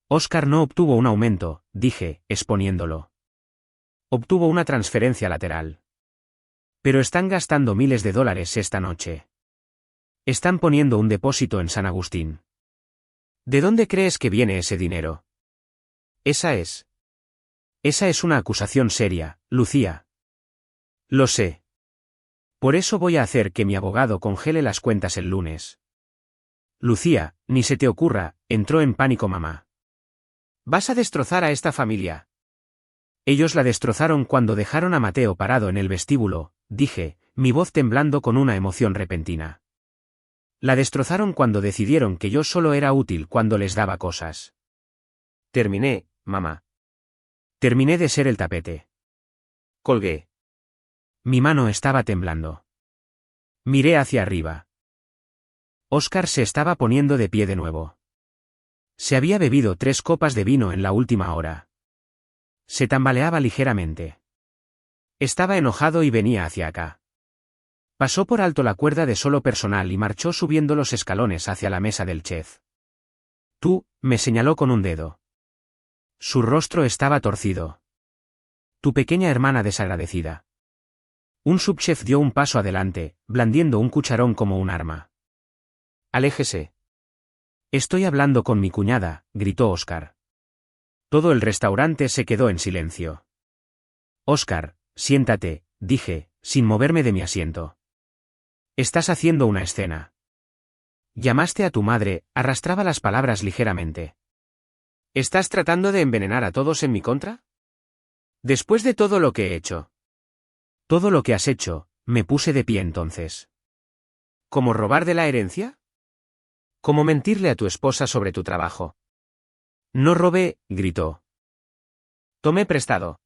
Óscar no obtuvo un aumento, dije, exponiéndolo. Obtuvo una transferencia lateral. Pero están gastando miles de dólares esta noche. Están poniendo un depósito en San Agustín. ¿De dónde crees que viene ese dinero? Esa es. Esa es una acusación seria, Lucía. Lo sé. Por eso voy a hacer que mi abogado congele las cuentas el lunes. Lucía, ni se te ocurra, entró en pánico mamá. ¿Vas a destrozar a esta familia? Ellos la destrozaron cuando dejaron a Mateo parado en el vestíbulo, dije, mi voz temblando con una emoción repentina. La destrozaron cuando decidieron que yo solo era útil cuando les daba cosas. Terminé, mamá. Terminé de ser el tapete. Colgué. Mi mano estaba temblando. Miré hacia arriba. Óscar se estaba poniendo de pie de nuevo. Se había bebido 3 copas de vino en la última hora. Se tambaleaba ligeramente. Estaba enojado y venía hacia acá. Pasó por alto la cuerda de solo personal y marchó subiendo los escalones hacia la mesa del chef. Tú, me señaló con un dedo. Su rostro estaba torcido. Tu pequeña hermana desagradecida. Un subchef dio un paso adelante, blandiendo un cucharón como un arma. Aléjese. Estoy hablando con mi cuñada, gritó Óscar. Todo el restaurante se quedó en silencio. Óscar, siéntate, dije, sin moverme de mi asiento. Estás haciendo una escena. Llamaste a tu madre, arrastraba las palabras ligeramente. ¿Estás tratando de envenenar a todos en mi contra? Después de todo lo que he hecho. Todo lo que has hecho, me puse de pie entonces. ¿Cómo robar de la herencia? ¿Cómo mentirle a tu esposa sobre tu trabajo? No robé, gritó. Tomé prestado.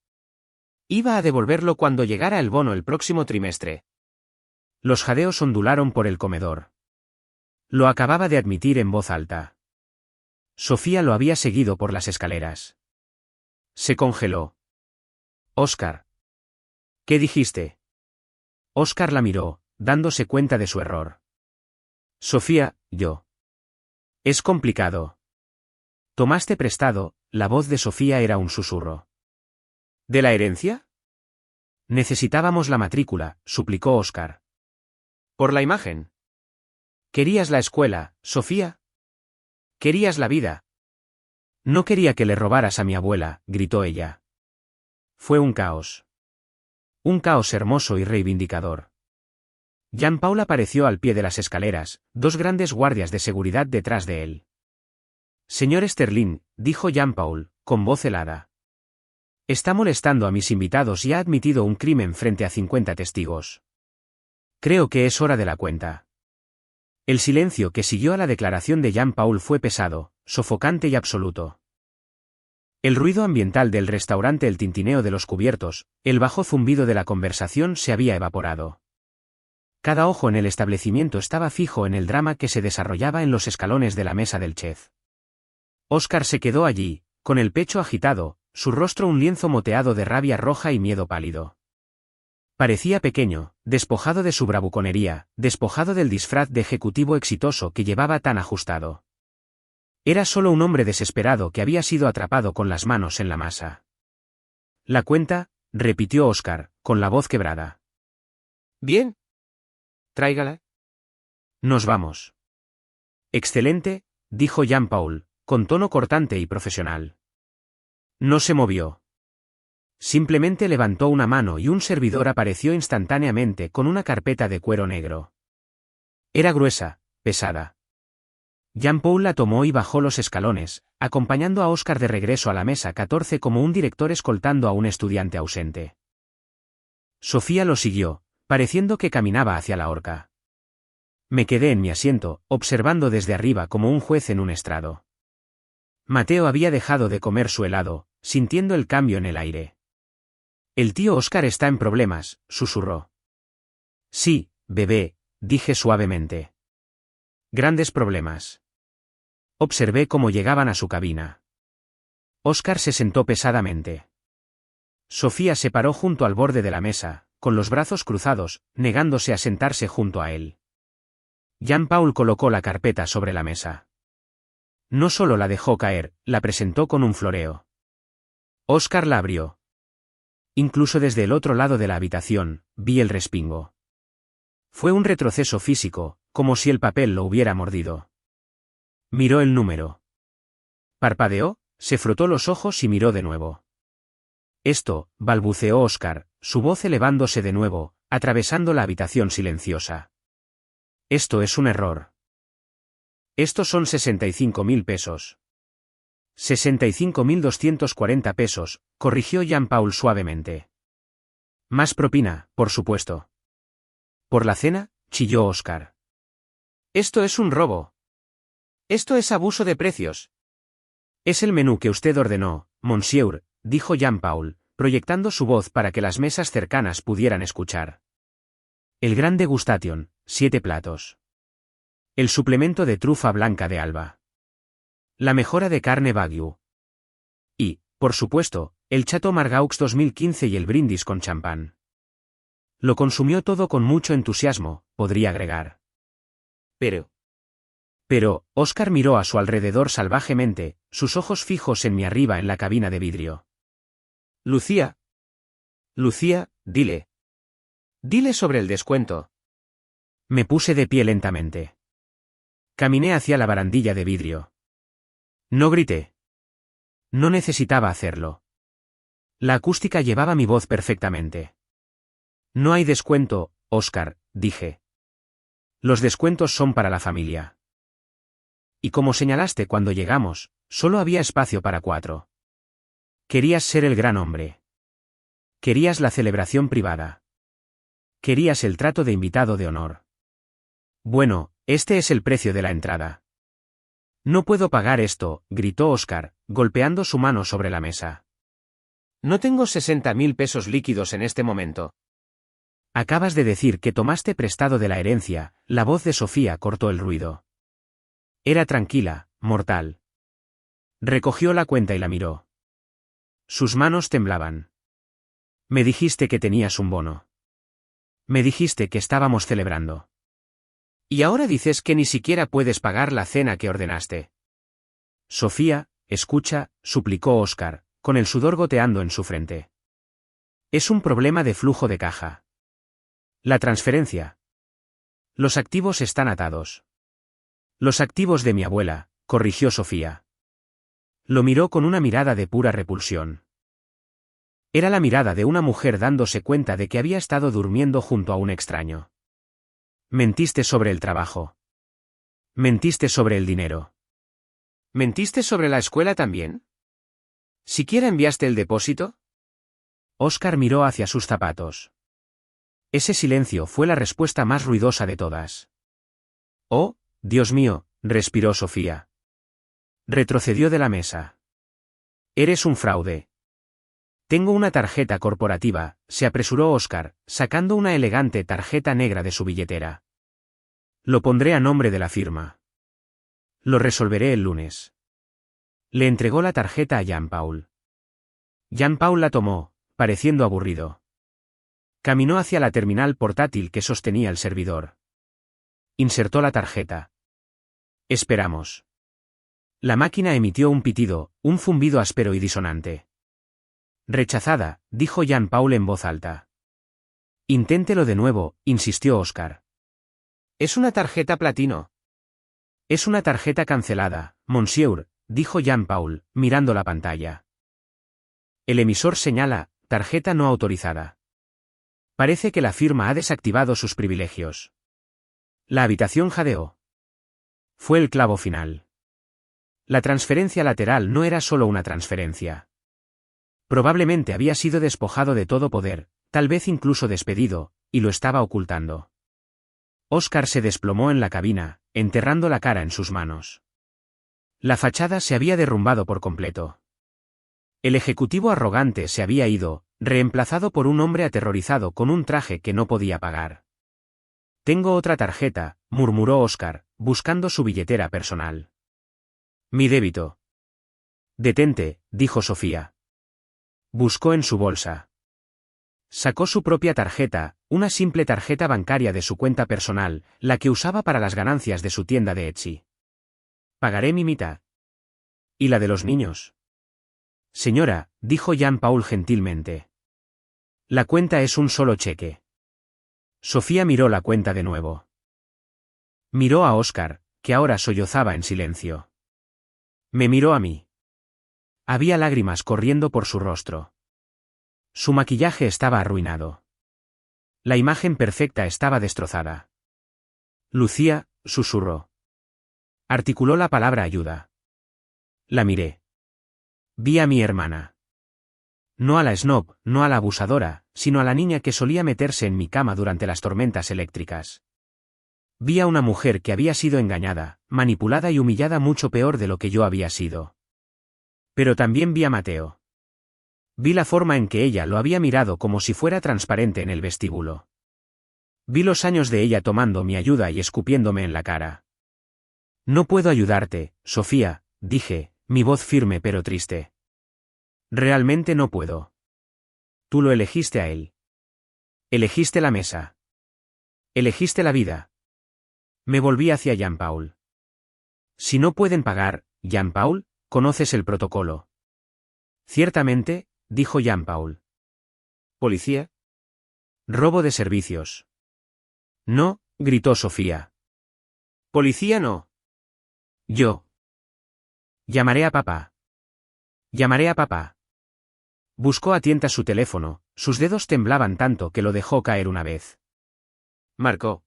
Iba a devolverlo cuando llegara el bono el próximo trimestre. Los jadeos ondularon por el comedor. Lo acababa de admitir en voz alta. Sofía lo había seguido por las escaleras. Se congeló. Óscar. ¿Qué dijiste? Óscar la miró, dándose cuenta de su error. Sofía, yo. Es complicado. Tomaste prestado, la voz de Sofía era un susurro. ¿De la herencia? Necesitábamos la matrícula, suplicó Óscar. Por la imagen. Querías la escuela, Sofía. Querías la vida. No quería que le robaras a mi abuela, gritó ella. Fue un caos. Un caos hermoso y reivindicador. Jean-Paul apareció al pie de las escaleras, 2 grandes guardias de seguridad detrás de él. Señor Sterling, dijo Jean-Paul, con voz helada. Está molestando a mis invitados y ha admitido un crimen frente a 50 testigos. Creo que es hora de la cuenta. El silencio que siguió a la declaración de Jean-Paul fue pesado, sofocante y absoluto. El ruido ambiental del restaurante, el tintineo de los cubiertos, el bajo zumbido de la conversación se había evaporado. Cada ojo en el establecimiento estaba fijo en el drama que se desarrollaba en los escalones de la mesa del chef. Óscar se quedó allí, con el pecho agitado, su rostro un lienzo moteado de rabia roja y miedo pálido. Parecía pequeño, despojado de su bravuconería, despojado del disfraz de ejecutivo exitoso que llevaba tan ajustado. Era solo un hombre desesperado que había sido atrapado con las manos en la masa. La cuenta, repitió Óscar, con la voz quebrada. Bien. Tráigala. Nos vamos. Excelente, dijo Jean-Paul, con tono cortante y profesional. No se movió. Simplemente levantó una mano y un servidor apareció instantáneamente con una carpeta de cuero negro. Era gruesa, pesada. Jean-Paul la tomó y bajó los escalones, acompañando a Óscar de regreso a la mesa 14 como un director escoltando a un estudiante ausente. Sofía lo siguió, pareciendo que caminaba hacia la horca. Me quedé en mi asiento, observando desde arriba como un juez en un estrado. Mateo había dejado de comer su helado, sintiendo el cambio en el aire. El tío Óscar está en problemas, susurró. Sí, bebé, dije suavemente. Grandes problemas. Observé cómo llegaban a su cabina. Óscar se sentó pesadamente. Sofía se paró junto al borde de la mesa, con los brazos cruzados, negándose a sentarse junto a él. Jean-Paul colocó la carpeta sobre la mesa. No solo la dejó caer, la presentó con un floreo. Óscar la abrió. Incluso desde el otro lado de la habitación, vi el respingo. Fue un retroceso físico, como si el papel lo hubiera mordido. Miró el número. Parpadeó, se frotó los ojos y miró de nuevo. Balbuceó Oscar, su voz elevándose de nuevo, atravesando la habitación silenciosa. Esto es un error. Estos son 65.000 pesos. 65.240 pesos, corrigió Jean-Paul suavemente. Más propina, por supuesto. ¿Por la cena?, chilló Oscar. Esto es un robo. Esto es abuso de precios. Es el menú que usted ordenó, monsieur, dijo Jean-Paul, proyectando su voz para que las mesas cercanas pudieran escuchar. El gran degustation, 7 platos. El suplemento de trufa blanca de Alba. La mejora de carne Wagyu. Y, por supuesto, el Chateau Margaux 2015 y el brindis con champán. Lo consumió todo con mucho entusiasmo, podría agregar. Pero, Oscar miró a su alrededor salvajemente, sus ojos fijos en mí arriba en la cabina de vidrio. Lucía, dile. Dile sobre el descuento. Me puse de pie lentamente. Caminé hacia la barandilla de vidrio. No grité. No necesitaba hacerlo. La acústica llevaba mi voz perfectamente. No hay descuento, Oscar, dije. Los descuentos son para la familia. Y como señalaste cuando llegamos, solo había espacio para 4. Querías ser el gran hombre. Querías la celebración privada. Querías el trato de invitado de honor. Bueno, este es el precio de la entrada. No puedo pagar esto, gritó Oscar, golpeando su mano sobre la mesa. No tengo 60.000 pesos líquidos en este momento. Acabas de decir que tomaste prestado de la herencia, la voz de Sofía cortó el ruido. Era tranquila, mortal. Recogió la cuenta y la miró. Sus manos temblaban. Me dijiste que tenías un bono. Me dijiste que estábamos celebrando. Y ahora dices que ni siquiera puedes pagar la cena que ordenaste. Sofía, escucha, suplicó Oscar, con el sudor goteando en su frente. Es un problema de flujo de caja. La transferencia. Los activos están atados. Los activos de mi abuela, corrigió Sofía. Lo miró con una mirada de pura repulsión. Era la mirada de una mujer dándose cuenta de que había estado durmiendo junto a un extraño. Mentiste sobre el trabajo. Mentiste sobre el dinero. ¿Mentiste sobre la escuela también? ¿Siquiera enviaste el depósito? Oscar miró hacia sus zapatos. Ese silencio fue la respuesta más ruidosa de todas. Oh, Dios mío, respiró Sofía. Retrocedió de la mesa. Eres un fraude. Tengo una tarjeta corporativa, se apresuró Oscar, sacando una elegante tarjeta negra de su billetera. Lo pondré a nombre de la firma. Lo resolveré el lunes. Le entregó la tarjeta a Jean-Paul. Jean-Paul la tomó, pareciendo aburrido. Caminó hacia la terminal portátil que sostenía el servidor. Insertó la tarjeta. Esperamos. La máquina emitió un pitido, un zumbido áspero y disonante. Rechazada, dijo Jean-Paul en voz alta. Inténtelo de nuevo, insistió Oscar. Es una tarjeta platino. Es una tarjeta cancelada, monsieur, dijo Jean-Paul, mirando la pantalla. El emisor señala, tarjeta no autorizada. Parece que la firma ha desactivado sus privilegios. La habitación jadeó. Fue el clavo final. La transferencia lateral no era solo una transferencia. Probablemente había sido despojado de todo poder, tal vez incluso despedido, y lo estaba ocultando. Oscar se desplomó en la cabina, enterrando la cara en sus manos. La fachada se había derrumbado por completo. El ejecutivo arrogante se había ido, reemplazado por un hombre aterrorizado con un traje que no podía pagar. Tengo otra tarjeta, murmuró Oscar, buscando su billetera personal. Mi débito. Detente, dijo Sofía. Buscó en su bolsa. Sacó su propia tarjeta, una simple tarjeta bancaria de su cuenta personal, la que usaba para las ganancias de su tienda de Etsy. Pagaré mi mitad. ¿Y la de los niños? Señora, dijo Jean-Paul gentilmente. La cuenta es un solo cheque. Sofía miró la cuenta de nuevo. Miró a Oscar, que ahora sollozaba en silencio. Me miró a mí. Había lágrimas corriendo por su rostro. Su maquillaje estaba arruinado. La imagen perfecta estaba destrozada. Lucía, susurró. Articuló la palabra ayuda. La miré. Vi a mi hermana. No a la snob, no a la abusadora, sino a la niña que solía meterse en mi cama durante las tormentas eléctricas. Vi a una mujer que había sido engañada, manipulada y humillada mucho peor de lo que yo había sido. Pero también vi a Mateo. Vi la forma en que ella lo había mirado como si fuera transparente en el vestíbulo. Vi los años de ella tomando mi ayuda y escupiéndome en la cara. No puedo ayudarte, Sofía, dije, mi voz firme pero triste. Realmente no puedo. Tú lo elegiste a él. Elegiste la mesa. Elegiste la vida. Me volví hacia Jean-Paul. Si no pueden pagar, Jean-Paul, conoces el protocolo. Ciertamente, dijo Jean-Paul. ¿Policía? Robo de servicios. No, gritó Sofía. Policía no. Yo. Llamaré a papá. Llamaré a papá. Buscó a tientas su teléfono, sus dedos temblaban tanto que lo dejó caer una vez. Marcó.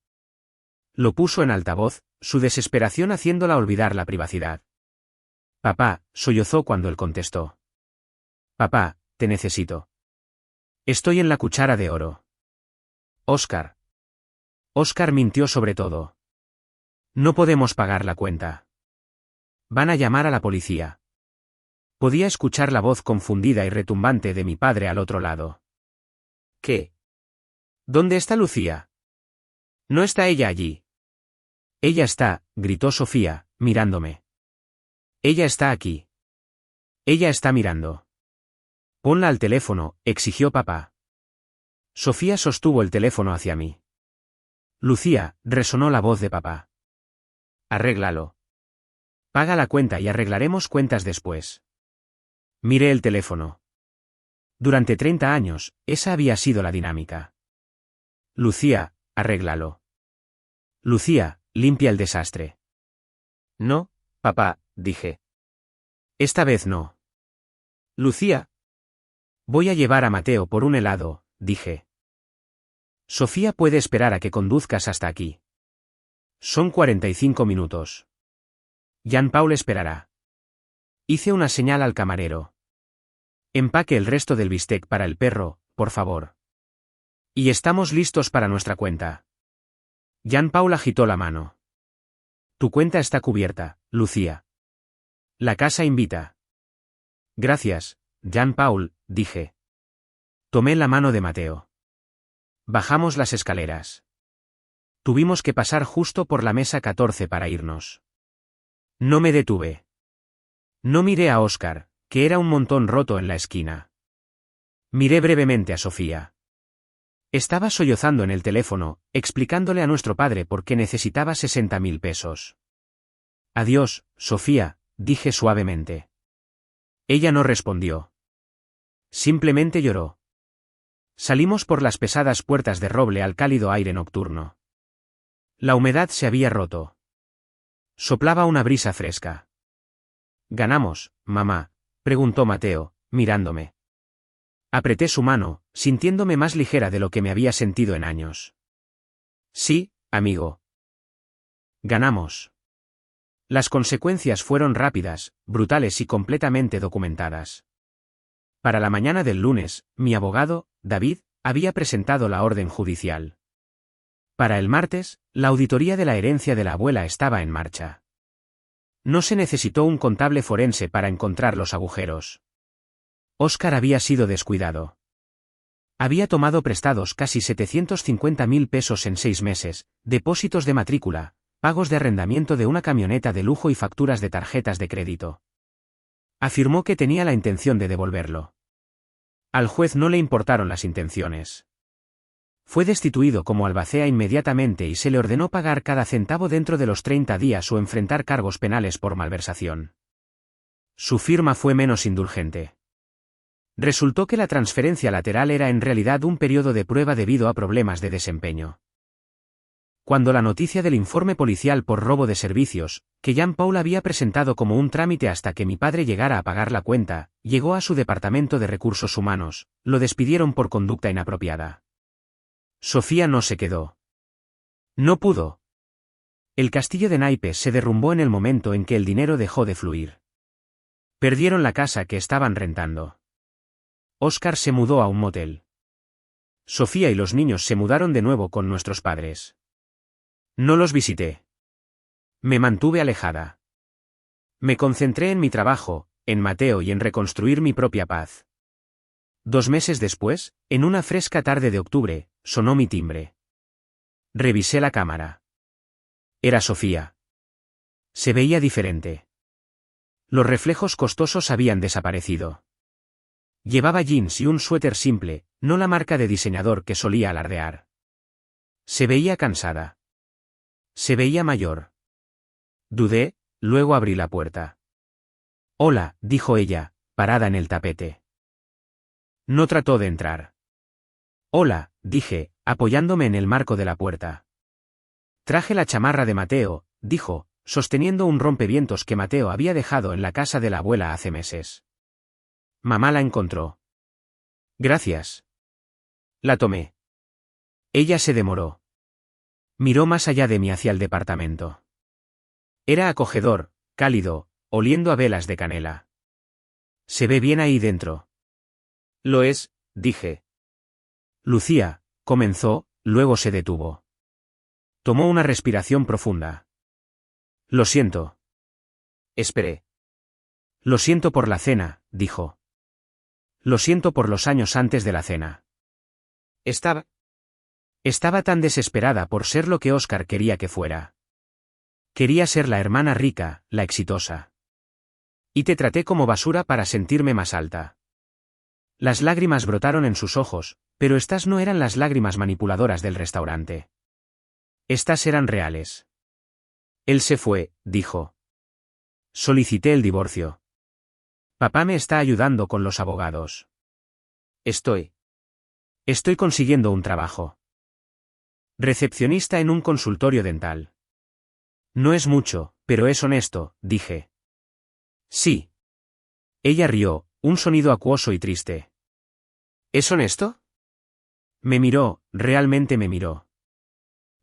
Lo puso en altavoz, su desesperación haciéndola olvidar la privacidad. Papá, sollozó cuando él contestó. Papá, te necesito. Estoy en la cuchara de oro. Oscar. Oscar mintió sobre todo. No podemos pagar la cuenta. Van a llamar a la policía. Podía escuchar la voz confundida y retumbante de mi padre al otro lado. ¿Qué? ¿Dónde está Lucía? No está ella allí. Ella está, gritó Sofía, mirándome. Ella está aquí. Ella está mirando. Ponla al teléfono, exigió papá. Sofía sostuvo el teléfono hacia mí. Lucía, resonó la voz de papá. Arréglalo. Paga la cuenta y arreglaremos cuentas después. Miré el teléfono. Durante 30 años, esa había sido la dinámica. Lucía, arréglalo. Lucía, limpia el desastre. No, papá, dije. Esta vez no. Lucía. Voy a llevar a Mateo por un helado, dije. Sofía puede esperar a que conduzcas hasta aquí. Son 45 minutos. Jean-Paul esperará. Hice una señal al camarero. Empaque el resto del bistec para el perro, por favor. Y estamos listos para nuestra cuenta. Jean-Paul agitó la mano. Tu cuenta está cubierta, Lucía. La casa invita. Gracias, Jean-Paul, dije. Tomé la mano de Mateo. Bajamos las escaleras. Tuvimos que pasar justo por la mesa 14 para irnos. No me detuve. No miré a Oscar, que era un montón roto en la esquina. Miré brevemente a Sofía. Estaba sollozando en el teléfono, explicándole a nuestro padre por qué necesitaba 60.000 pesos. Adiós, Sofía, dije suavemente. Ella no respondió. Simplemente lloró. Salimos por las pesadas puertas de roble al cálido aire nocturno. La humedad se había roto. Soplaba una brisa fresca. ¿Ganamos, mamá?, preguntó Mateo, mirándome. Apreté su mano, sintiéndome más ligera de lo que me había sentido en años. Sí, amigo. Ganamos. Las consecuencias fueron rápidas, brutales y completamente documentadas. Para la mañana del lunes, mi abogado, David, había presentado la orden judicial. Para el martes, la auditoría de la herencia de la abuela estaba en marcha. No se necesitó un contable forense para encontrar los agujeros. Oscar había sido descuidado. Había tomado prestados casi 750.000 pesos en 6 meses, depósitos de matrícula, pagos de arrendamiento de una camioneta de lujo y facturas de tarjetas de crédito. Afirmó que tenía la intención de devolverlo. Al juez no le importaron las intenciones. Fue destituido como albacea inmediatamente y se le ordenó pagar cada centavo dentro de los 30 días o enfrentar cargos penales por malversación. Su firma fue menos indulgente. Resultó que la transferencia lateral era en realidad un periodo de prueba debido a problemas de desempeño. Cuando la noticia del informe policial por robo de servicios, que Jean-Paul había presentado como un trámite hasta que mi padre llegara a pagar la cuenta, llegó a su departamento de recursos humanos, lo despidieron por conducta inapropiada. Sofía no se quedó. No pudo. El castillo de naipes se derrumbó en el momento en que el dinero dejó de fluir. Perdieron la casa que estaban rentando. Oscar se mudó a un motel. Sofía y los niños se mudaron de nuevo con nuestros padres. No los visité. Me mantuve alejada. Me concentré en mi trabajo, en Mateo y en reconstruir mi propia paz. 2 meses después, en una fresca tarde de octubre, sonó mi timbre. Revisé la cámara. Era Sofía. Se veía diferente. Los reflejos costosos habían desaparecido. Llevaba jeans y un suéter simple, no la marca de diseñador que solía alardear. Se veía cansada. Se veía mayor. Dudé, luego abrí la puerta. Hola, dijo ella, parada en el tapete. No trató de entrar. Hola, dije, apoyándome en el marco de la puerta. Traje la chamarra de Mateo, dijo, sosteniendo un rompevientos que Mateo había dejado en la casa de la abuela hace meses. Mamá la encontró. Gracias. La tomé. Ella se demoró. Miró más allá de mí hacia el departamento. Era acogedor, cálido, oliendo a velas de canela. Se ve bien ahí dentro. Lo es, dije. Lucía, comenzó, luego se detuvo. Tomó una respiración profunda. Lo siento. Esperé. Lo siento por la cena, dijo. Lo siento por los años antes de la cena. Estaba tan desesperada por ser lo que Oscar quería que fuera. Quería ser la hermana rica, la exitosa. Y te traté como basura para sentirme más alta. Las lágrimas brotaron en sus ojos, pero estas no eran las lágrimas manipuladoras del restaurante. Estas eran reales. Él se fue, dijo. Solicité el divorcio. Papá me está ayudando con los abogados. Estoy consiguiendo un trabajo. Recepcionista en un consultorio dental. No es mucho, pero es honesto, dije. Sí. Ella rió, un sonido acuoso y triste. ¿Es honesto? Me miró, realmente me miró.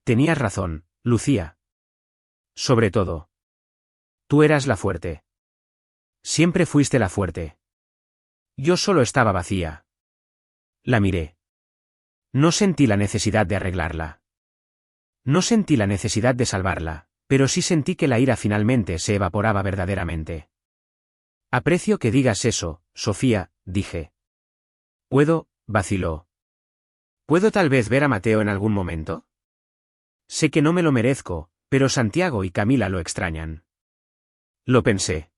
Tenías razón, Lucía. Sobre todo. Tú eras la fuerte. Siempre fuiste la fuerte. Yo solo estaba vacía. La miré. No sentí la necesidad de arreglarla. No sentí la necesidad de salvarla, pero sí sentí que la ira finalmente se evaporaba verdaderamente. Aprecio que digas eso, Sofía, dije. Vaciló. ¿Puedo tal vez ver a Mateo en algún momento? Sé que no me lo merezco, pero Santiago y Camila lo extrañan. Lo pensé.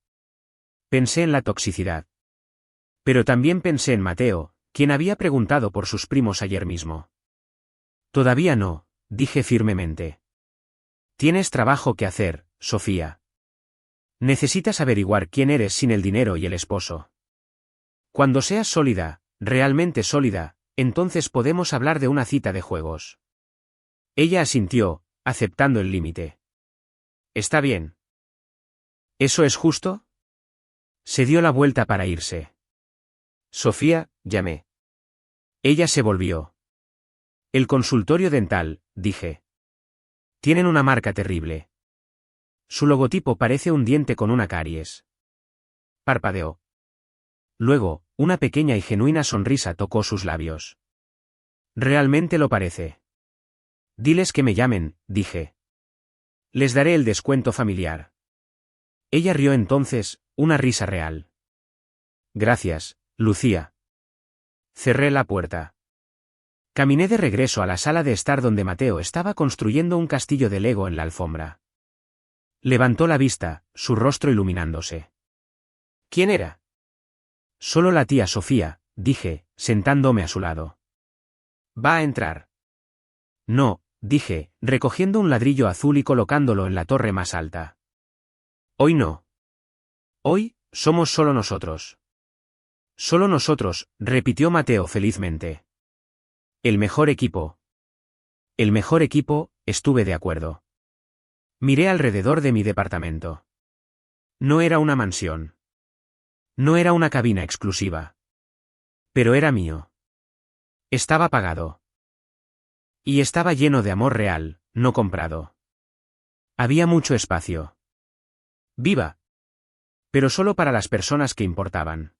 Pensé en la toxicidad. Pero también pensé en Mateo, quien había preguntado por sus primos ayer mismo. Todavía no, dije firmemente. Tienes trabajo que hacer, Sofía. Necesitas averiguar quién eres sin el dinero y el esposo. Cuando seas sólida, realmente sólida, entonces podemos hablar de una cita de juegos. Ella asintió, aceptando el límite. Está bien. ¿Eso es justo? Se dio la vuelta para irse. Sofía, llamé. Ella se volvió. El consultorio dental, dije. Tienen una marca terrible. Su logotipo parece un diente con una caries. Parpadeó. Luego, una pequeña y genuina sonrisa tocó sus labios. Realmente lo parece. Diles que me llamen, dije. Les daré el descuento familiar. Ella rió entonces, una risa real. Gracias, Lucía. Cerré la puerta. Caminé de regreso a la sala de estar donde Mateo estaba construyendo un castillo de Lego en la alfombra. Levantó la vista, su rostro iluminándose. ¿Quién era? Solo la tía Sofía, dije, sentándome a su lado. ¿Va a entrar? No, dije, recogiendo un ladrillo azul y colocándolo en la torre más alta. Hoy no. Hoy, somos solo nosotros. Solo nosotros, repitió Mateo felizmente. El mejor equipo. El mejor equipo, Estuve de acuerdo. Miré alrededor de mi departamento. No era una mansión. No era una cabina exclusiva. Pero era mío. Estaba pagado. Y estaba lleno de amor real, no comprado. Había mucho espacio. Viva. Pero solo para las personas que importaban.